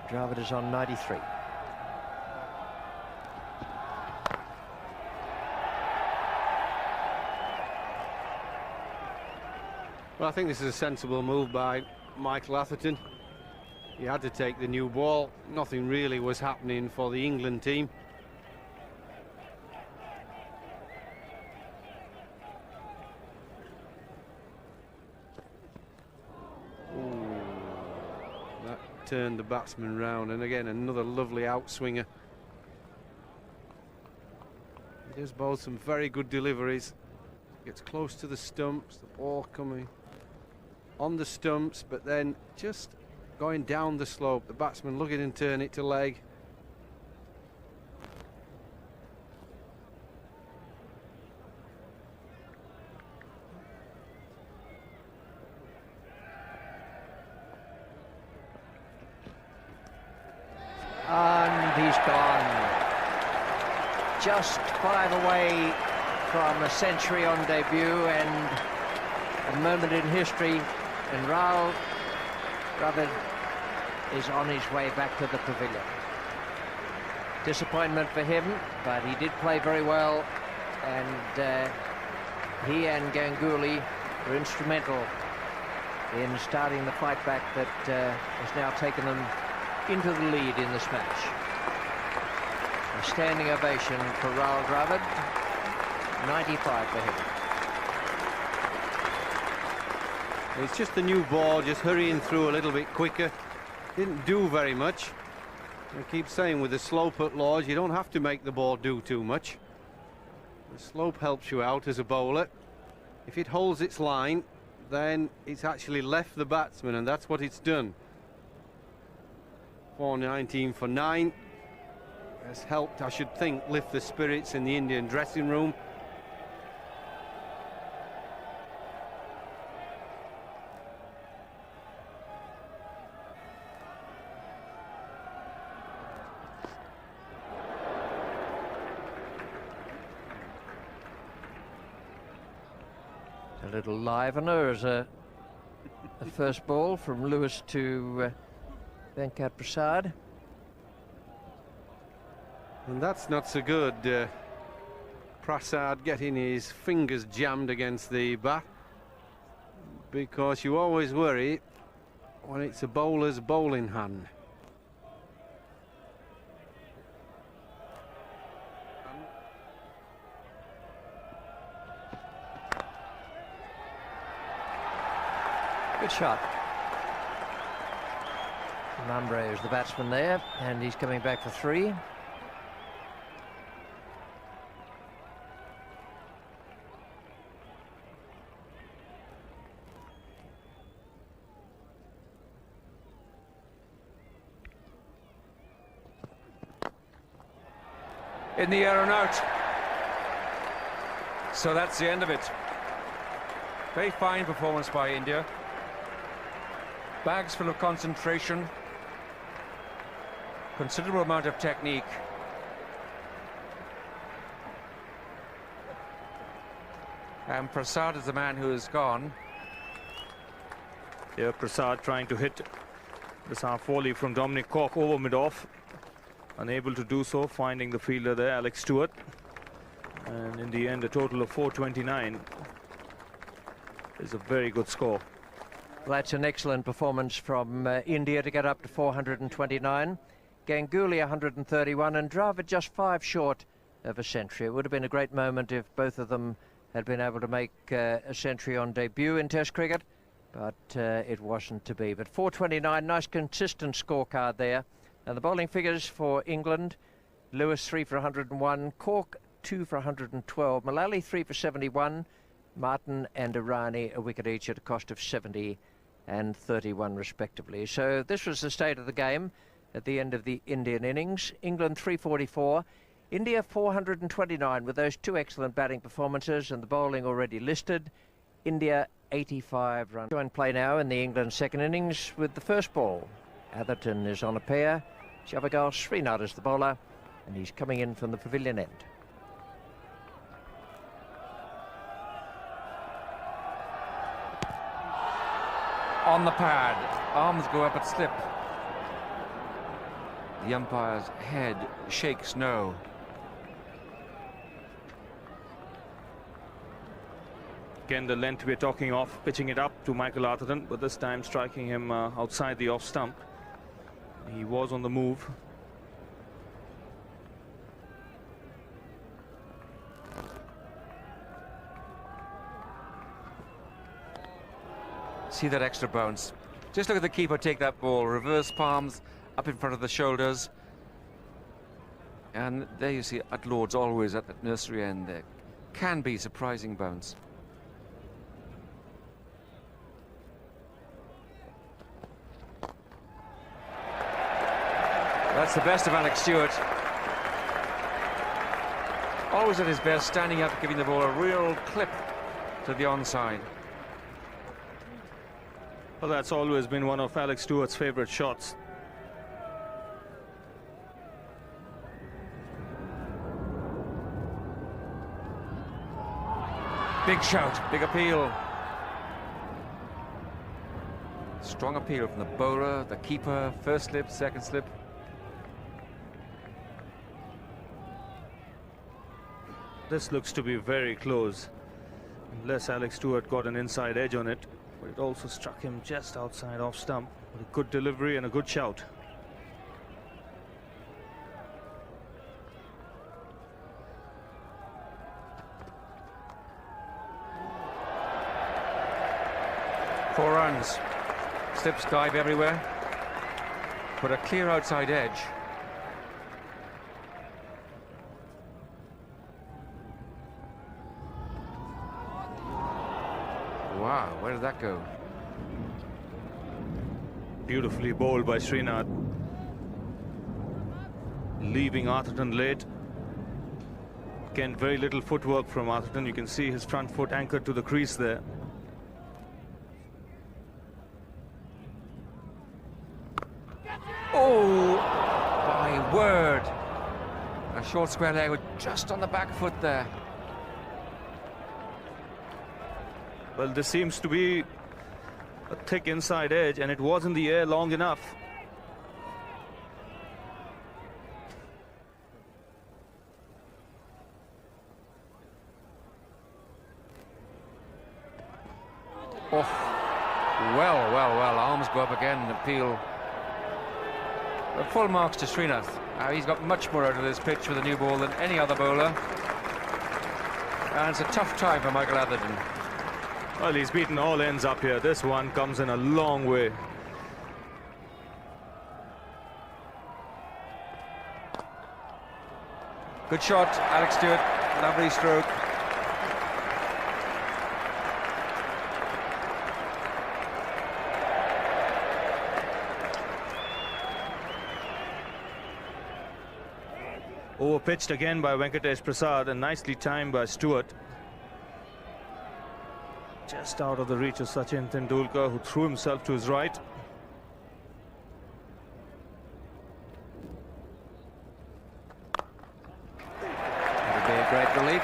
Dravid is on 93. Well, I think this is a sensible move by Michael Atherton. He had to take the new ball. Nothing really was happening for the England team. Ooh, that turned the batsman round, and again another lovely outswinger. He does bowl some very good deliveries. Gets close to the stumps, the ball coming on the stumps, but then just going down the slope. The batsman look at and turn it to leg. And he's gone. Just 5 away from a century on debut and a moment in history, and Rahul Dravid is on his way back to the pavilion. Disappointment for him, but he did play very well, and he and Ganguly were instrumental in starting the fight back that has now taken them into the lead in this match. A standing ovation for Rahul Dravid, 95 for him. It's just the new ball, just hurrying through a little bit quicker. Didn't do very much. I keep saying with the slope at Lords, you don't have to make the ball do too much. The slope helps you out as a bowler. If it holds its line, then it's actually left the batsman, and that's what it's done. 419 for 9. Has helped, I should think, lift the spirits in the Indian dressing room. A little livener as a first ball from Lewis to Venkat Prasad. And that's not so good. Prasad getting his fingers jammed against the bat, because you always worry when it's a bowler's bowling hand. Good shot. Mumbre is the batsman there, and he's coming back for 3. In the air and out. So that's the end of it. Very fine performance by India. Bags full of concentration, considerable amount of technique. And Prasad is the man who is gone. Here Prasad trying to hit this half volley from Dominic Cork over mid-off. Unable to do so, finding the fielder there, Alex Stewart. And in the end, a total of 429 is a very good score. Well, that's an excellent performance from India to get up to 429. Ganguly 131, and Dravid just 5 short of a century. It would have been a great moment if both of them had been able to make a century on debut in Test cricket, but it wasn't to be. But 429, nice consistent scorecard there. And the bowling figures for England: Lewis 3 for 101, Cork 2 for 112, Mullally 3 for 71, Martin and Irani a wicket each at a cost of 70 and 31 respectively. So this was the state of the game at the end of the Indian innings. England 344, India 429 with those two excellent batting performances and the bowling already listed. India 85 runs. In play now in the England second innings with the first ball. Atherton is on a pair, Javagal Srinath is the bowler, and he's coming in from the pavilion end. On the pad, arms go up at slip. The umpire's head shakes no. Again, the length we're talking of, pitching it up to Michael Atherton, but this time striking him outside the off stump. He was on the move. See that extra bounce. Just look at the keeper take that ball. Reverse palms up in front of the shoulders. And there you see at Lord's always at that nursery end there. Can be surprising bounce. That's the best of Alex Stewart. Always at his best, standing up, giving the ball a real clip to the onside. Well, that's always been one of Alex Stewart's favorite shots. Big shout, big appeal. Strong appeal from the bowler, the keeper, first slip, second slip. This looks to be very close, unless Alex Stewart got an inside edge on it. But it also struck him just outside off stump with a good delivery and a good shout. Four runs. Slips dive everywhere. Put a clear outside edge. Wow, where did that go? Beautifully bowled by Srinath. Leaving Atherton late. Again, very little footwork from Atherton. You can see his front foot anchored to the crease there. Oh, my word. A short square leg with just on the back foot there. Well, this seems to be a thick inside edge, and it was in the air long enough. Oh, well, arms go up again and appeal. But full marks to Srinath. He's got much more out of this pitch with a new ball than any other bowler. And it's a tough time for Michael Atherton. Well, he's beaten all ends up here. This one comes in a long way. Good shot, Alex Stewart. Lovely stroke. Overpitched again by Venkatesh Prasad and nicely timed by Stewart. Just out of the reach of Sachin Tendulkar, who threw himself to his right. That'll be a great relief.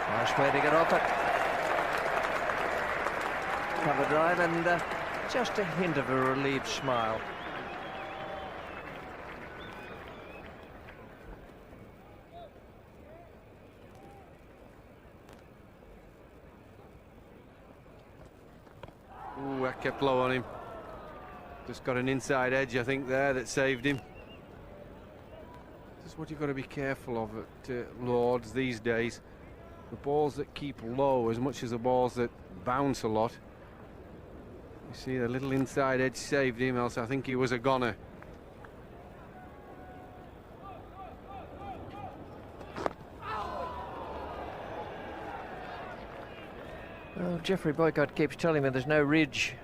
Nice way to get off it. Cover drive and just a hint of a relieved smile. Ooh, that kept low on him. Just got an inside edge, I think, there that saved him. That's what you've got to be careful of at Lords these days. The balls that keep low as much as the balls that bounce a lot. You see the little inside edge saved him, else I think he was a goner. Well, Geoffrey Boycott keeps telling me there's no ridge.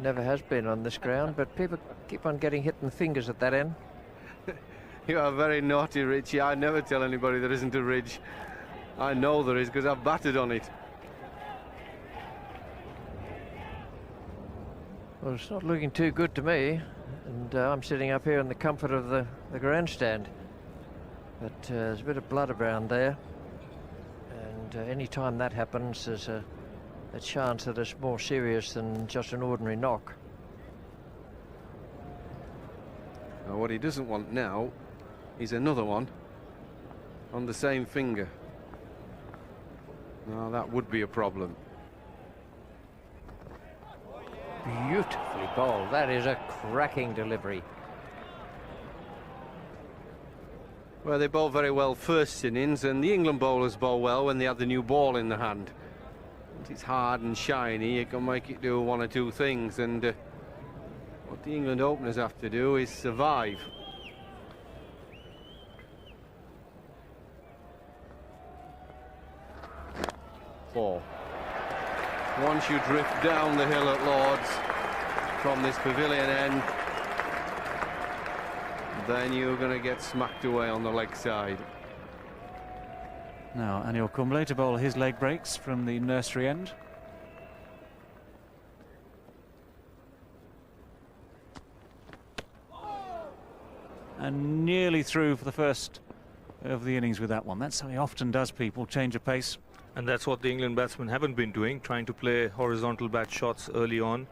Never has been on this ground, but people keep on getting hit in the fingers at that end. You are very naughty, Richie. I never tell anybody there isn't a ridge. I know there is because I've batted on it. Well, it's not looking too good to me, and I'm sitting up here in the comfort of the grandstand. But there's a bit of blood around there, and any time that happens, there's a chance that it's more serious than just an ordinary knock. Now, what he doesn't want now is another one on the same finger. Now, that would be a problem. Beautifully bowled. That is a cracking delivery. Well, they bowled very well first innings, and the England bowlers bowl well when they have the new ball in the hand. Once it's hard and shiny, you can make it do one or two things, and what the England openers have to do is survive. Four. Once you drift down the hill at Lords from this pavilion end, then you're going to get smacked away on the leg side. Now Anil Kumble to bowl his leg breaks from the nursery end. And nearly through for the first of the innings with that one. That's how he often does, people change of pace. And that's what the England batsmen haven't been doing, trying to play horizontal bat shots early on.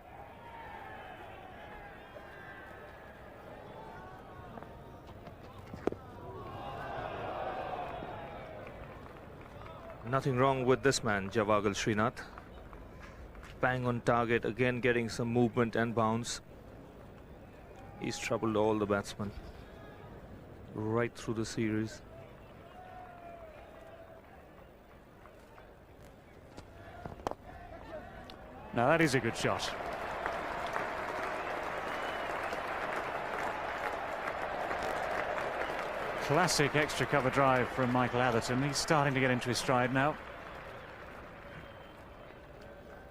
Nothing wrong with this man, Javagal Srinath. Bang on target, again getting some movement and bounce. He's troubled all the batsmen right through the series. Now that is a good shot. Classic extra cover drive from Michael Atherton. He's starting to get into his stride now.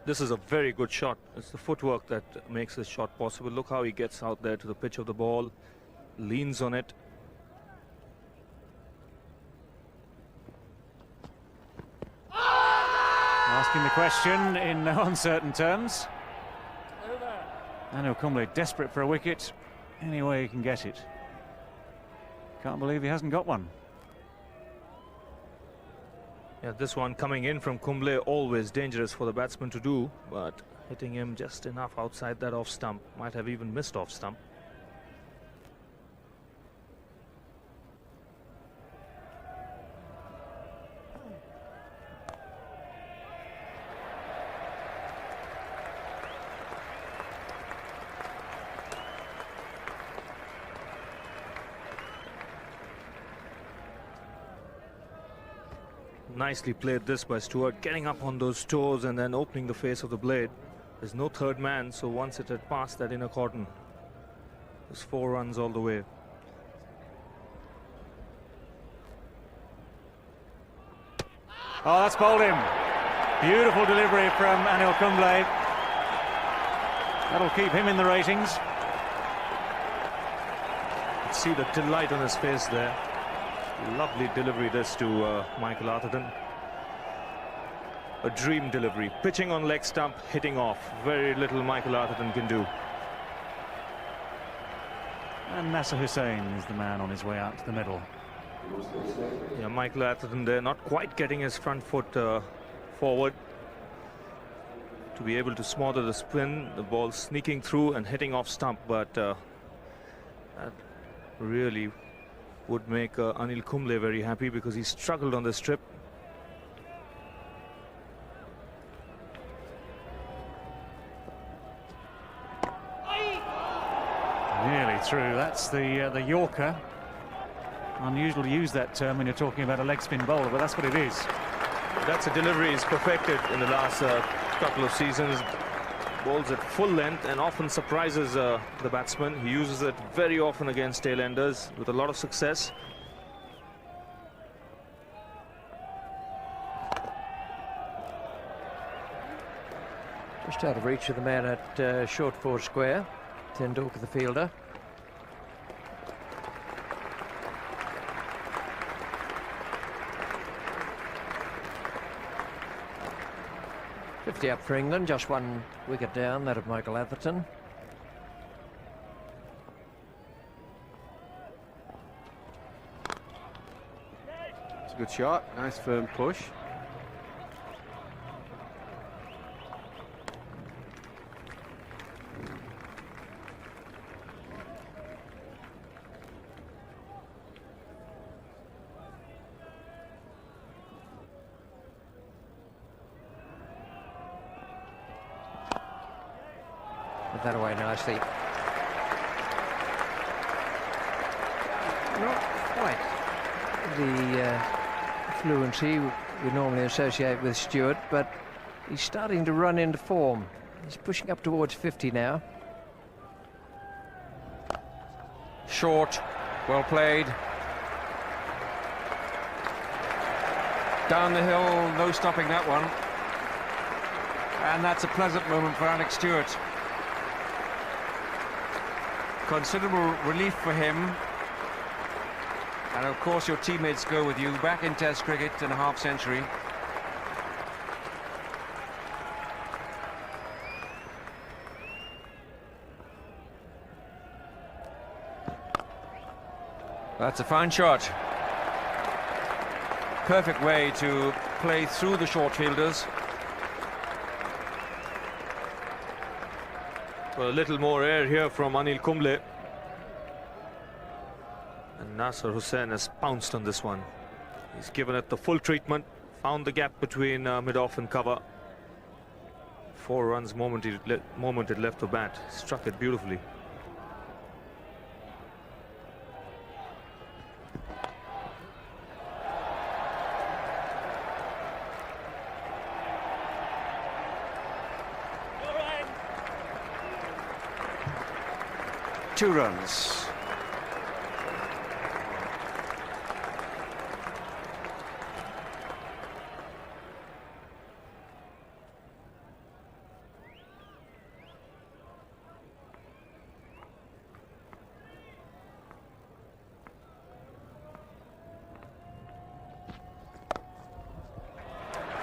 This is a very good shot. It's the footwork that makes this shot possible. Look how he gets out there to the pitch of the ball, leans on it. Asking the question in no uncertain terms. Anil Kumble desperate for a wicket any way he can get it. Can't believe he hasn't got one. Yeah, this one coming in from Kumble, always dangerous for the batsman to do, but hitting him just enough outside that off stump. Might have even missed off stump. Nicely played this by Stewart, getting up on those toes and then opening the face of the blade. There's no third man, so once it had passed that inner cordon, it was 4 runs all the way. Oh, that's bowled him. Beautiful delivery from Anil Kumble. That'll keep him in the ratings. You see the delight on his face there. Lovely delivery this to Michael Atherton. A dream delivery. Pitching on leg stump, hitting off. Very little Michael Atherton can do. And Nasser Hussain is the man on his way out to the middle. Yeah, Michael Atherton there not quite getting his front foot forward to be able to smother the spin. The ball sneaking through and hitting off stump, but that really would make Anil Kumble very happy because he struggled on this trip. Nearly through. That's the Yorker. Unusual to use that term when you're talking about a leg spin bowler, but that's what it is. That's a delivery he's perfected in the last couple of seasons. Bowls at full length and often surprises the batsman. He uses it very often against tail-enders with a lot of success. Just out of reach of the man at short four square. Tendulkar, the fielder. Up for England, just one wicket down, that of Michael Atherton. It's a good shot, nice firm push. Put that away nicely. Not quite the fluency we normally associate with Stewart, but he's starting to run into form. He's pushing up towards 50 now. Short, well played. Down the hill, no stopping that one. And that's a pleasant moment for Alex Stewart. Considerable relief for him. And of course your teammates go with you back in Test cricket in a half-century. That's a fine shot. Perfect way to play through the short fielders. A little more air here from Anil Kumble. And Nasser Hussain has pounced on this one. He's given it the full treatment, found the gap between mid-off and cover. 4 runs moment it left to bat. Struck it beautifully. Two runs.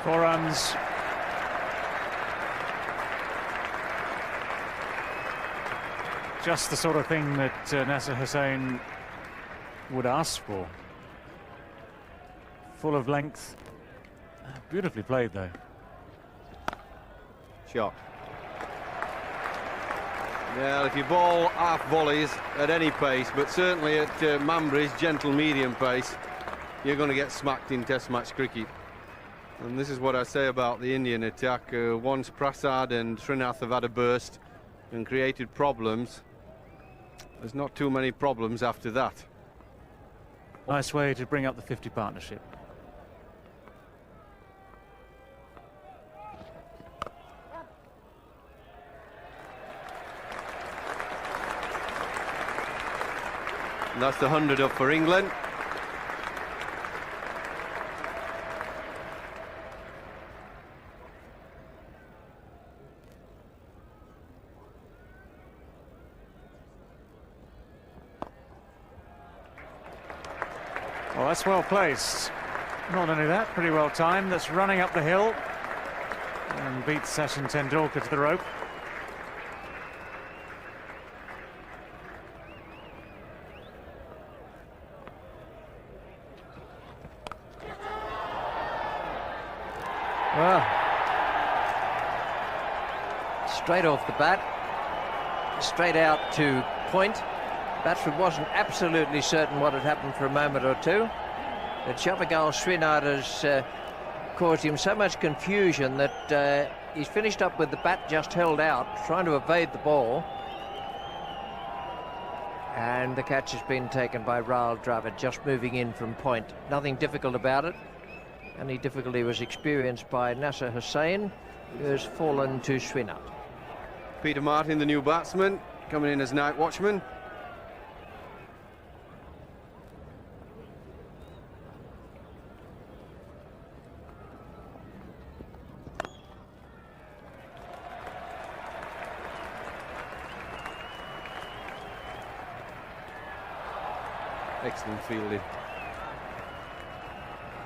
Four runs. Just the sort of thing that Nasser Hussain would ask for. Full of length. Beautifully played, though. Shot. Yeah, if you bowl half volleys at any pace, but certainly at Mambri's gentle medium pace, you're going to get smacked in Test match cricket. And this is what I say about the Indian attack. Once Prasad and Srinath have had a burst and created problems, there's not too many problems after that. Nice way to bring up the 50 partnership. And that's the 100 up for England. Well, that's well placed. Not only that, pretty well timed. That's running up the hill and beats Sachin Tendulkar to the rope. Well, straight off the bat, straight out to point. Batsman wasn't absolutely certain what had happened for a moment or two. But Javagal Srinath has caused him so much confusion that he's finished up with the bat just held out, trying to evade the ball. And the catch has been taken by Raul Dravid, just moving in from point. Nothing difficult about it. Only difficulty was experienced by Nasser Hussain, who has fallen to Srinath. Peter Martin, the new batsman, coming in as night watchman. Excellent fielding.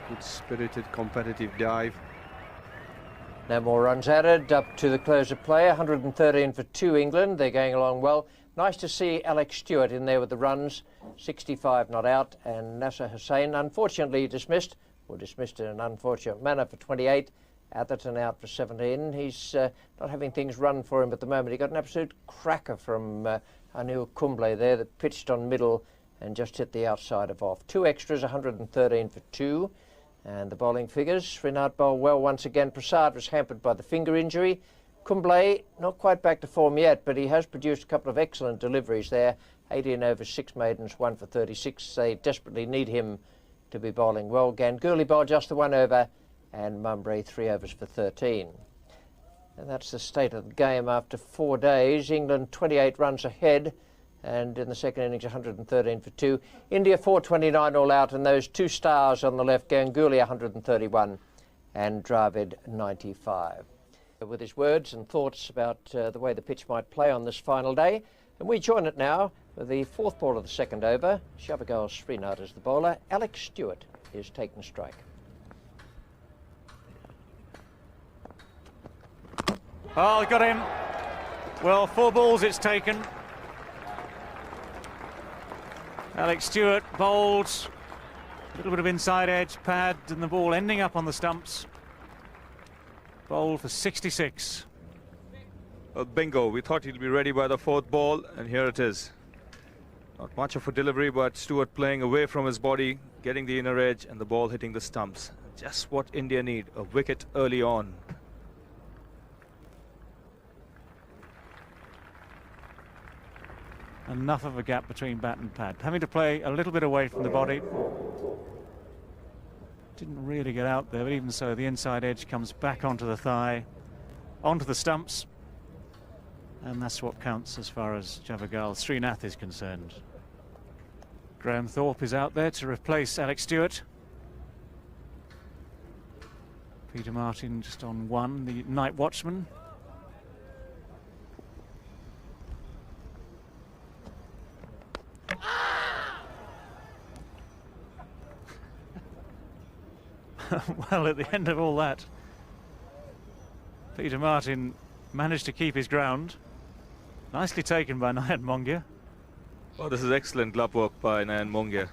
Good spirited, competitive dive. No more runs added, up to the close of play. 113 for 2 England. They're going along well. Nice to see Alex Stewart in there with the runs. 65 not out, and Nasser Hussain unfortunately dismissed, or dismissed in an unfortunate manner, for 28. Atherton out for 17. He's not having things run for him at the moment. He got an absolute cracker from Anil Kumble there that pitched on middle and just hit the outside of off. 2 extras, 113 for 2. And the bowling figures, Srinath bowled well once again. Prasad was hampered by the finger injury. Kumble, not quite back to form yet, but he has produced a couple of excellent deliveries there. 18 over 6 maidens, 1 for 36. They desperately need him to be bowling well. Ganguly bowled just the 1 over, and Mumbrey 3 overs for 13. And that's the state of the game after 4 days. England 28 runs ahead, and in the second innings 113 for 2. India 429 all out, and those 2 stars on the left, Ganguly 131 and Dravid 95. With his words and thoughts about the way the pitch might play on this final day, and we join it now with the 4th ball of the second over. Javagal Srinath is the bowler. Alex Stewart is taking strike. Oh, got him. Well, 4 balls it's taken. Alex Stewart bowled, a little bit of inside edge pad, and the ball ending up on the stumps. Bowled for 66. Well, bingo, we thought he'd be ready by the 4th ball, and here it is. Not much of a delivery, but Stewart playing away from his body, getting the inner edge, and the ball hitting the stumps. Just what India need, a wicket early on. Enough of a gap between bat and pad. Having to play a little bit away from the body. Didn't really get out there, but even so, the inside edge comes back onto the thigh, onto the stumps. And that's what counts as far as Javagal Srinath is concerned. Graham Thorpe is out there to replace Alex Stewart. Peter Martin just on 1, the night watchman. Well, at the end of all that, Peter Martin managed to keep his ground. Nicely taken by Nayan Mongia. Oh, this is excellent glove work by Nayan Mongia.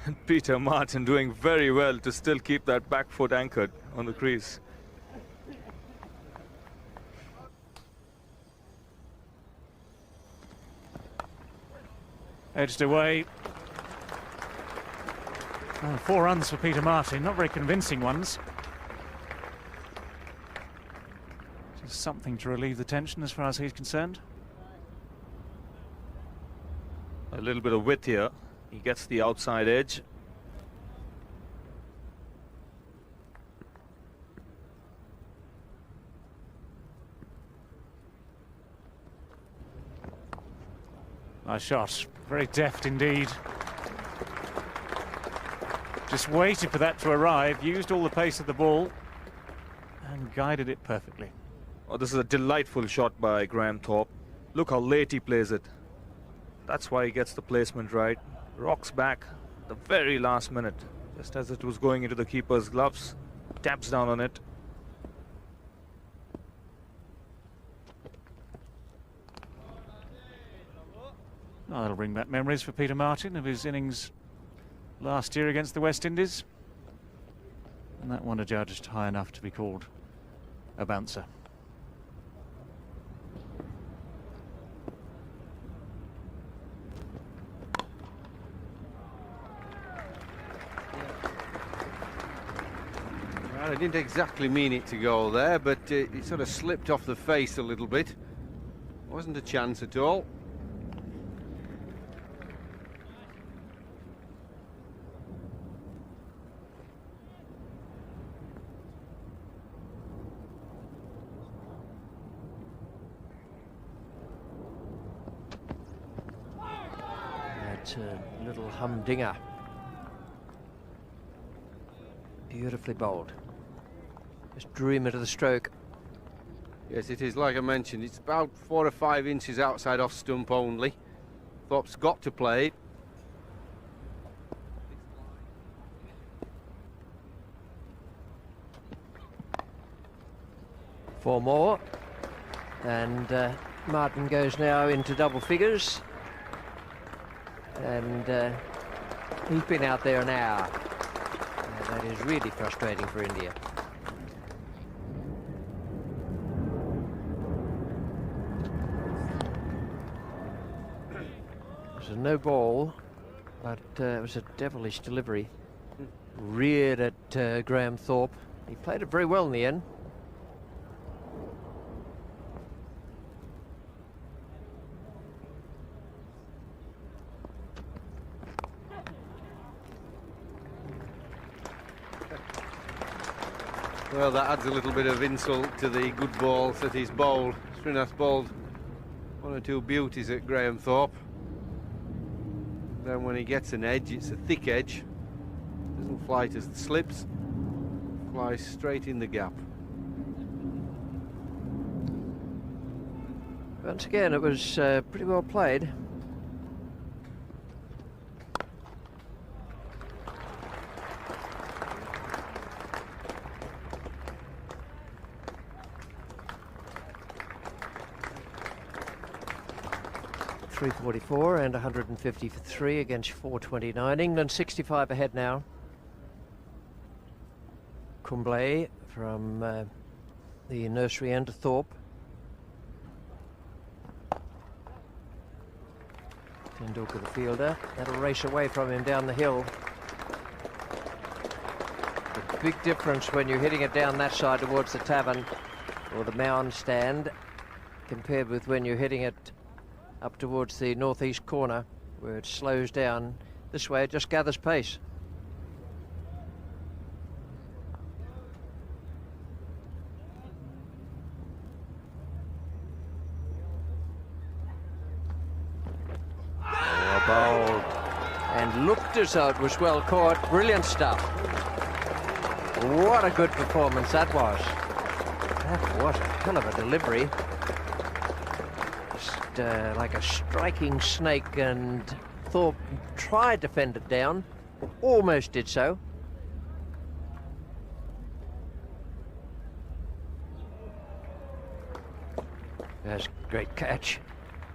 And Peter Martin doing very well to still keep that back foot anchored on the crease. Edged away. Oh, 4 runs for Peter Martin, not very convincing ones. Just something to relieve the tension as far as he's concerned. A little bit of width here. He gets the outside edge. Nice shot, very deft indeed. Just waited for that to arrive, used all the pace of the ball and guided it perfectly. Oh, this is a delightful shot by Graham Thorpe. Look how late he plays it. That's why he gets the placement right. Rocks back at the very last minute, just as it was going into the keeper's gloves. Taps down on it. Oh, that'll bring back memories for Peter Martin of his innings last year against the West Indies. And that one adjudged high enough to be called a bouncer. Well, I didn't exactly mean it to go there, but it sort of slipped off the face a little bit. Wasn't a chance at all. It's a little humdinger. Beautifully bowled. Just drew him into the stroke. Yes, it is. Like I mentioned, it's about 4 or 5 inches outside off stump only. Thorpe's got to play it. Four more, and Martin goes now into double figures, and he's been out there an hour. That is really frustrating for India. It was a no ball, but it was a devilish delivery. Reared at Graham Thorpe. He played it very well in the end. Well, that adds a little bit of insult to the good balls that he's bowled. Srinath bowled 1 or 2 beauties at Graham Thorpe. Then when he gets an edge, it's a thick edge. Doesn't fly to slips, flies straight in the gap. Once again, it was pretty well played. .344 and 150 for 3 against 429. England 65 ahead now. Kumble from the nursery end to Thorpe. Tendulkar the fielder. That'll race away from him down the hill. The big difference when you're hitting it down that side towards the tavern or the mound stand compared with when you're hitting it up towards the northeast corner where it slows down. This way it just gathers pace. Oh, bowled. And looked as though it was well caught. Brilliant stuff. What a good performance that was. That was a hell of a delivery. Like a striking snake, and Thorpe tried to fend it down, almost did so. That's a great catch.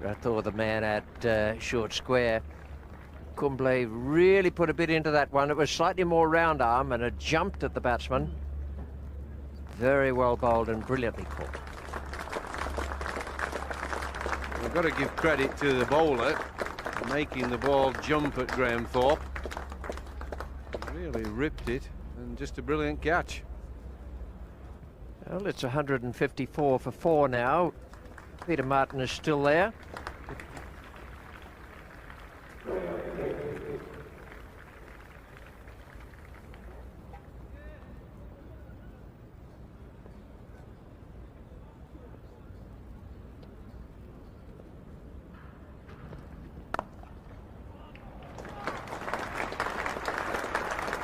Rathore, the man at short square. Kumble really put a bit into that one. It was slightly more round arm and it jumped at the batsman. Very well bowled and brilliantly caught. We've got to give credit to the bowler for making the ball jump at Graham Thorpe. He really ripped it, and just a brilliant catch. Well, it's 154 for 4 now. Peter Martin is still there.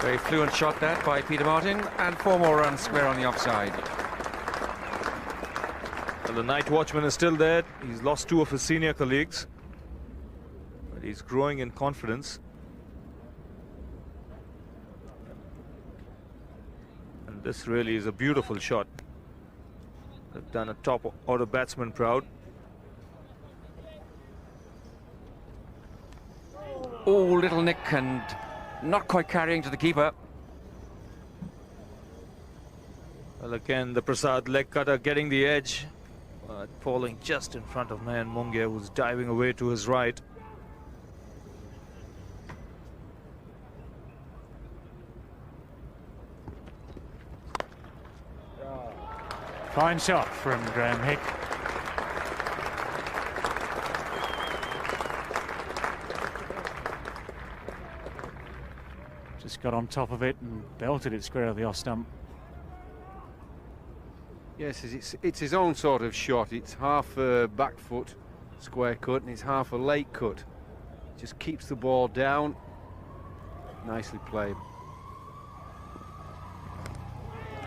Very fluent shot that by Peter Martin, and 4 more runs square on the offside. Well, the night watchman is still there. He's lost 2 of his senior colleagues, but he's growing in confidence. And this really is a beautiful shot. They've done a top order batsman proud. Oh, little nick, and not quite carrying to the keeper. Well, again, the Prasad leg cutter getting the edge, falling just in front of Nayan Mungia, who's diving away to his right. Fine shot from Graham Hick. Just got on top of it and belted it square of the off stump. Yes, it's his own sort of shot. It's half a back foot square cut and it's half a late cut. just keeps the ball down. Nicely played.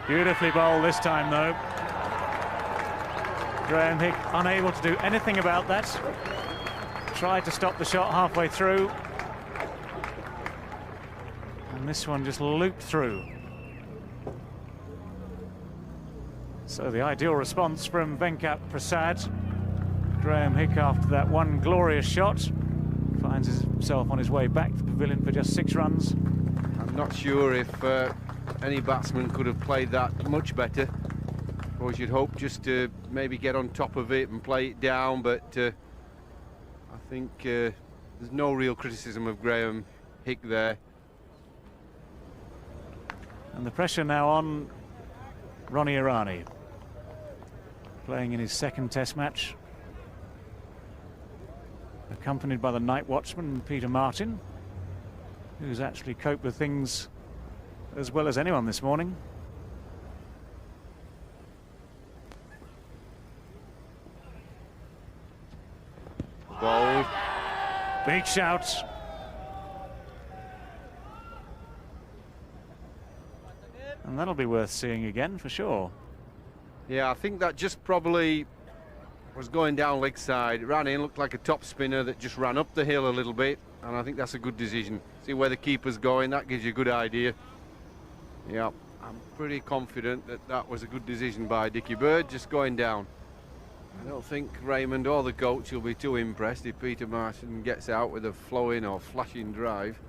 Beautifully bowled this time, though. Graham Hick unable to do anything about that. Tried to stop the shot halfway through. And this one just looped through. So the ideal response from Venkat Prasad. Graham Hick, after that one glorious shot, finds himself on his way back to the pavilion for just 6 runs. I'm not sure if any batsman could have played that much better. Or you'd hope just to maybe get on top of it and play it down, but I think there's no real criticism of Graham Hick there. And the pressure now on Ronnie Irani, playing in his 2nd Test match, accompanied by the night watchman Peter Martin, who's actually coped with things as well as anyone this morning. Ball. Big shout. And that'll be worth seeing again for sure. Yeah, I think that just probably was going down leg side. It ran in, looked like a top spinner that just ran up the hill a little bit, and I think that's a good decision. See where the keeper's going, that gives you a good idea. Yeah, I'm pretty confident that that was a good decision by Dickie Bird, just going down. I don't think Raymond or the coach will be too impressed if Peter Martin gets out with a flowing or flashing drive.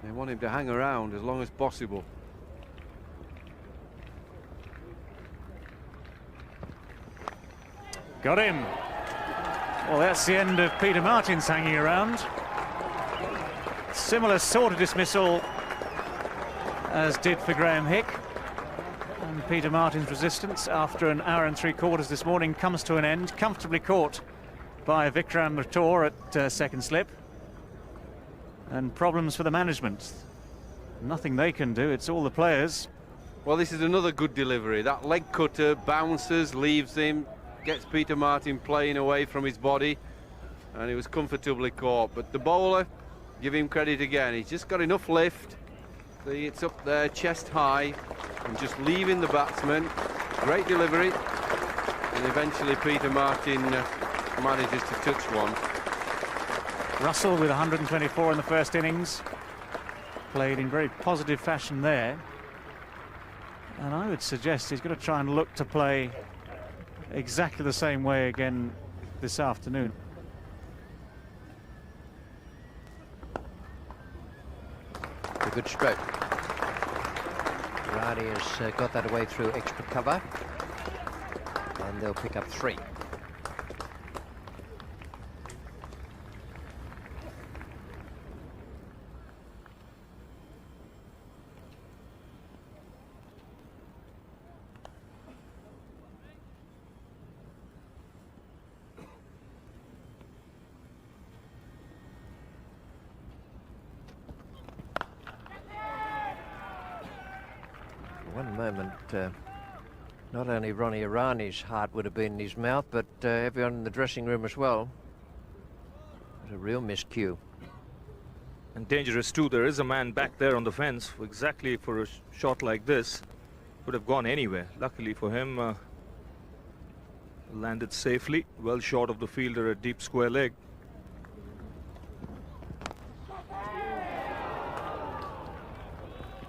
They want him to hang around as long as possible. Got him. Well, that's the end of Peter Martin's hanging around. Similar sort of dismissal as did for Graham Hick. And Peter Martin's resistance after an hour and 3/4 this morning comes to an end, comfortably caught by Vikram Rathore at 2nd slip. And problems for the management. Nothing they can do, it's all the players. Well, this is another good delivery. That leg cutter bounces, leaves him, gets Peter Martin playing away from his body, and he was comfortably caught. But the bowler, give him credit again, he's just got enough lift. See, it's up there chest high and just leaving the batsman. Great delivery, and eventually Peter Martin manages to touch one. Russell with 124 in the first innings, played in very positive fashion there, and I would suggest he's going to try and look to play exactly the same way again this afternoon. A good stroke. Rani has got that away through extra cover, and they'll pick up 3. One moment, not only Ronnie Irani's heart would have been in his mouth, but everyone in the dressing room as well. It was a real miscue. And dangerous too. There is a man back there on the fence exactly for a shot like this. Could have gone anywhere. Luckily for him, landed safely, well short of the fielder, a deep square leg.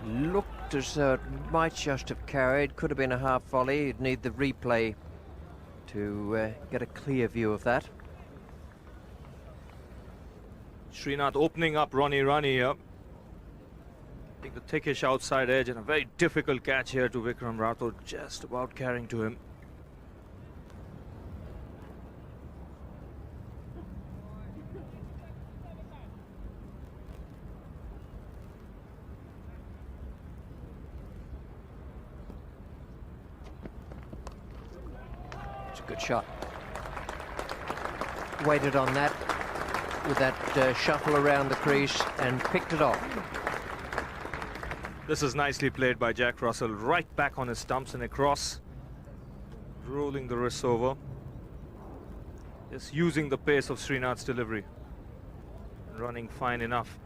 Looked as though it might just have carried, could have been a half volley. You'd need the replay to get a clear view of that. Srinath opening up Ronnie Irani here. I think the thickish outside edge and a very difficult catch here to Vikram Rathore, just about carrying to him. It's a good shot. Waited on that with that shuffle around the crease and picked it off. This is nicely played by Jack Russell, right back on his stumps and across, rolling the wrists over, just using the pace of Srinath's delivery. running fine enough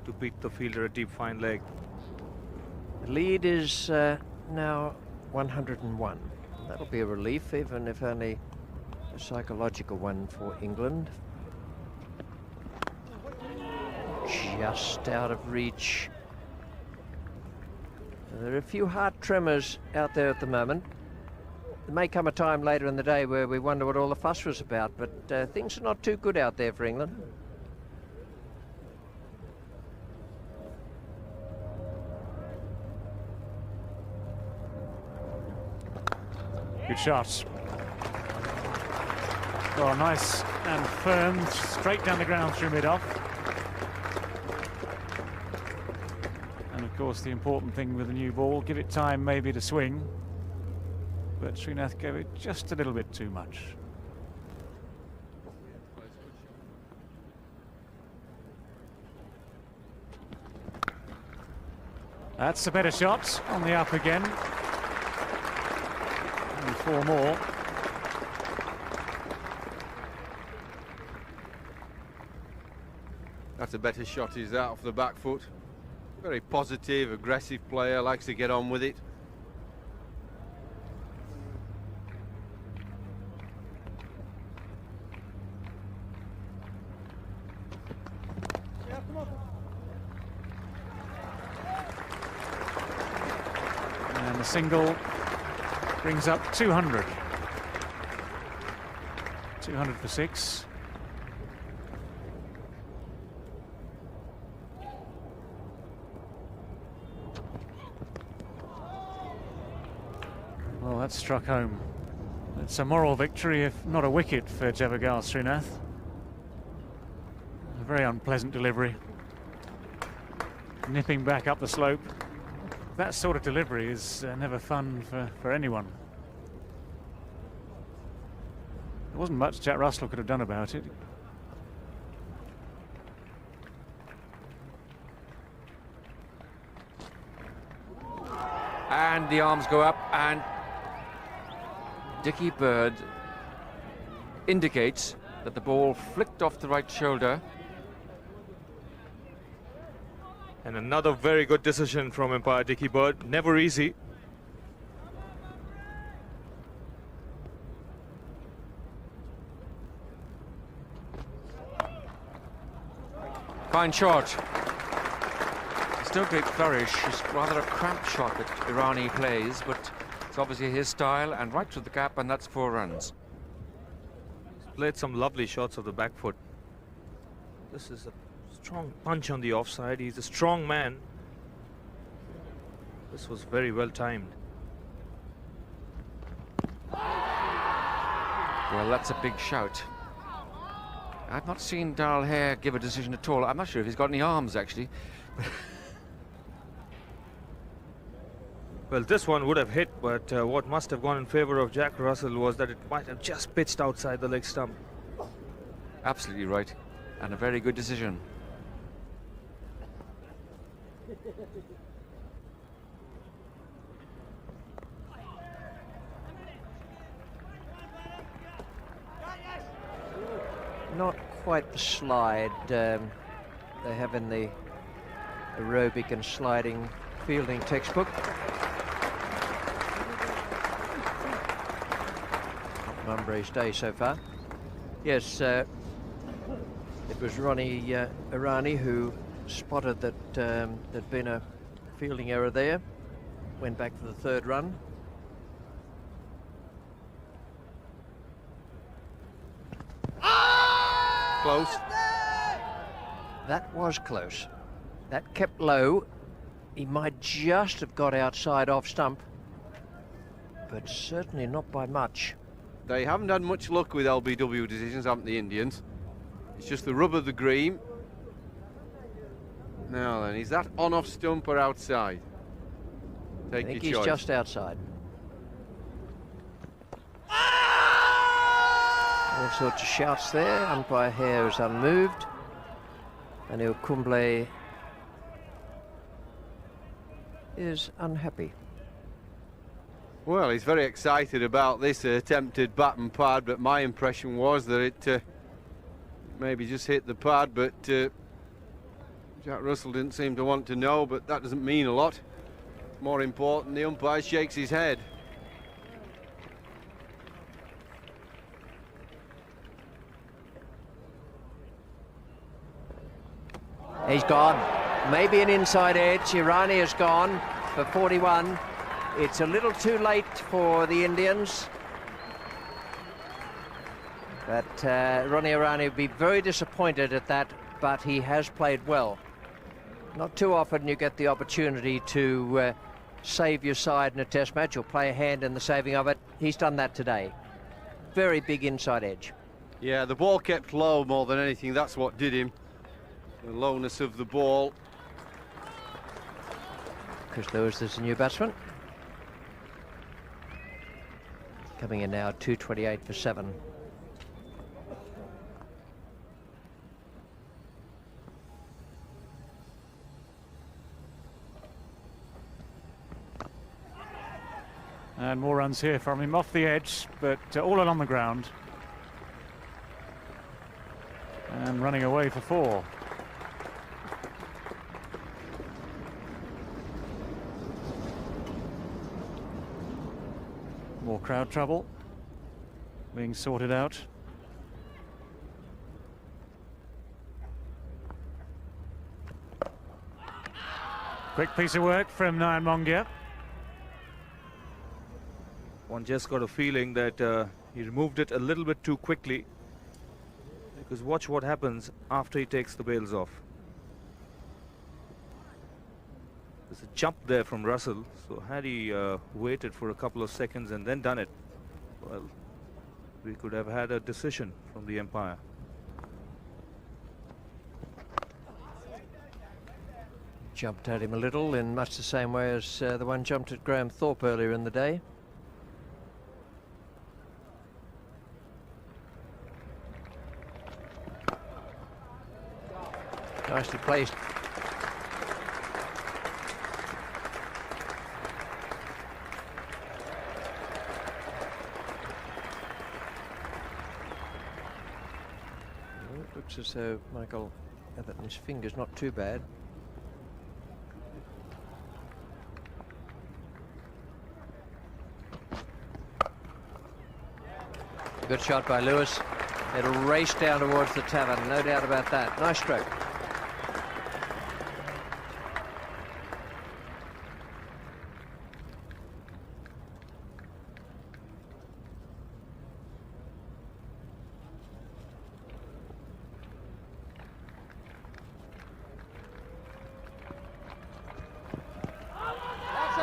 to beat the fielder a deep fine leg. The lead is now 101. That'll be a relief, even if only a psychological one for England. Just out of reach. There are a few heart tremors out there at the moment. There may come a time later in the day where we wonder what all the fuss was about, but things are not too good out there for England. Good shots. Oh, nice and firm, straight down the ground through mid-off. And of course the important thing with the new ball, give it time maybe to swing. But Srinath gave it just a little bit too much. That's a better shot, on the up again. And 4 more. That's a better shot, is that, off the back foot. Very positive, aggressive player, likes to get on with it. And the single brings up 200. 200 for 6. Well, that's struck home. It's a moral victory, if not a wicket, for Javagal Srinath. A very unpleasant delivery. Nipping back up the slope. That sort of delivery is never fun for anyone. There wasn't much Jack Russell could have done about it. And the arms go up, and Dickie Bird indicates that the ball flicked off the right shoulder. And another very good decision from umpire Dickie Bird. Never easy. Fine shot. Still great flourish. It's rather a cramped shot that Irani plays, but it's obviously his style, and right through the gap, and that's 4 runs. He's played some lovely shots of the back foot. This is a strong punch on the offside. He's a strong man. This was very well timed. Well, that's a big shout. I've not seen Darrell Hare give a decision at all. I'm not sure if he's got any arms, actually. Well, this one would have hit, but what must have gone in favour of Jack Russell was that it might have just pitched outside the leg stump. Absolutely right, and a very good decision. Not quite the slide they have in the aerobic and sliding fielding textbook. Mumbre's day so far. Yes, it was Ronnie Irani who spotted that there'd been a fielding error there. Went back for the 3rd run. Close. That was close. That kept low. He might just have got outside off stump, but certainly not by much. They haven't had much luck with LBW decisions, haven't the Indians? It's just the rub of the green. Now then, is that on off stump or outside? Take I think your he's choice. just outside. All sorts of shouts there. Umpire Hare is unmoved. Anil Kumble is unhappy. Well, he's very excited about this attempted bat and pad, but my impression was that it maybe just hit the pad, but Jack Russell didn't seem to want to know, but that doesn't mean a lot. More important, the umpire shakes his head. He's gone. Maybe an inside edge. Irani has gone for 41. It's a little too late for the Indians. But Ronnie Irani would be very disappointed at that, but he has played well. Not too often you get the opportunity to save your side in a test match or play a hand in the saving of it. He's done that today. Very big inside edge. Yeah, the ball kept low more than anything. That's what did him. The lowness of the ball. Chris Lewis is the new batsman. Coming in now, 2:28 for 7. And more runs here from him off the edge, but all along the ground. And running away for 4. More crowd trouble being sorted out. Quick piece of work from Nayan Mongia. One just got a feeling that he removed it a little bit too quickly, because watch what happens after he takes the bails off. There's a jump there from Russell, so had he waited for a couple of seconds and then done it, well, we could have had a decision from the umpire. Jumped at him a little in much the same way as the one jumped at Graham Thorpe earlier in the day. Nicely placed. It looks as though Michael Atherton's finger's not too bad. Good shot by Lewis. It'll race down towards the tavern, no doubt about that. Nice stroke.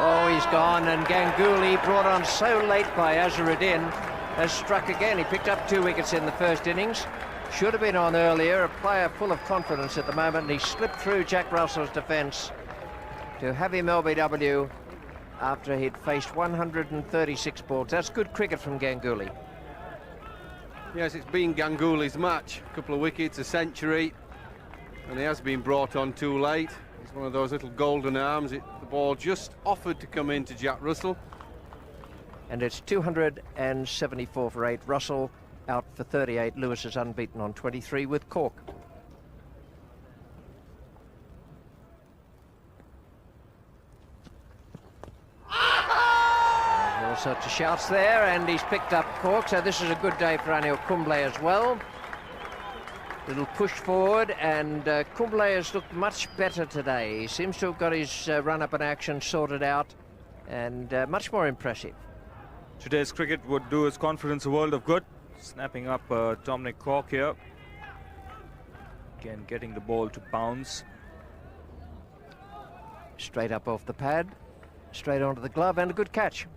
Oh, he's gone, and Ganguly, brought on so late by Azharuddin, has struck again. He picked up 2 wickets in the first innings. Should have been on earlier. A player full of confidence at the moment. He slipped through Jack Russell's defence to have him LBW after he'd faced 136 balls. That's good cricket from Ganguly. Yes, it's been Ganguly's match. A couple of wickets, a century, and he has been brought on too late. It's one of those little golden arms. The ball just offered to come into Jack Russell. And it's 274 for 8. Russell out for 38. Lewis is unbeaten on 23 with Cork. All sorts of shouts there, and he's picked up Cork, so this is a good day for Anil Kumble as well. Little push forward, and Kumble has looked much better today. He seems to have got his run-up and action sorted out, and much more impressive. Today's cricket would do his confidence a world of good. Snapping up Dominic Cork here. Again, getting the ball to bounce. Straight up off the pad, straight onto the glove, and a good catch.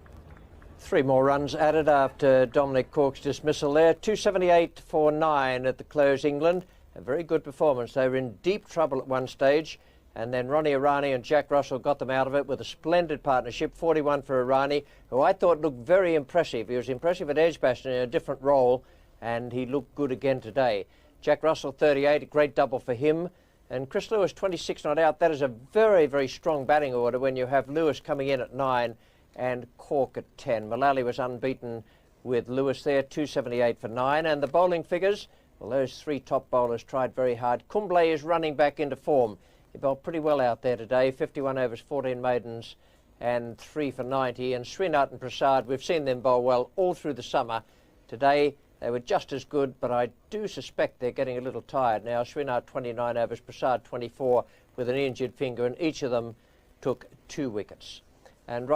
3 more runs added after Dominic Cork's dismissal there. 278 for 9 at the close, England. A very good performance. They were in deep trouble at one stage, and then Ronnie Irani and Jack Russell got them out of it with a splendid partnership. 41 for Irani, who I thought looked very impressive. He was impressive at Edgbaston in a different role, and he looked good again today. Jack Russell 38, a great double for him. And Chris Lewis 26 not out. That is a very, very strong batting order when you have Lewis coming in at 9 and Cork at 10. Mullally was unbeaten with Lewis there, 278 for 9. And the bowling figures, well, those 3 top bowlers tried very hard. Kumble is running back into form. He bowled pretty well out there today, 51 overs, 14 maidens and 3 for 90. And Srinath and Prasad, we've seen them bowl well all through the summer. Today they were just as good, but I do suspect they're getting a little tired now. Srinath 29 overs, Prasad 24 with an injured finger, and each of them took 2 wickets. And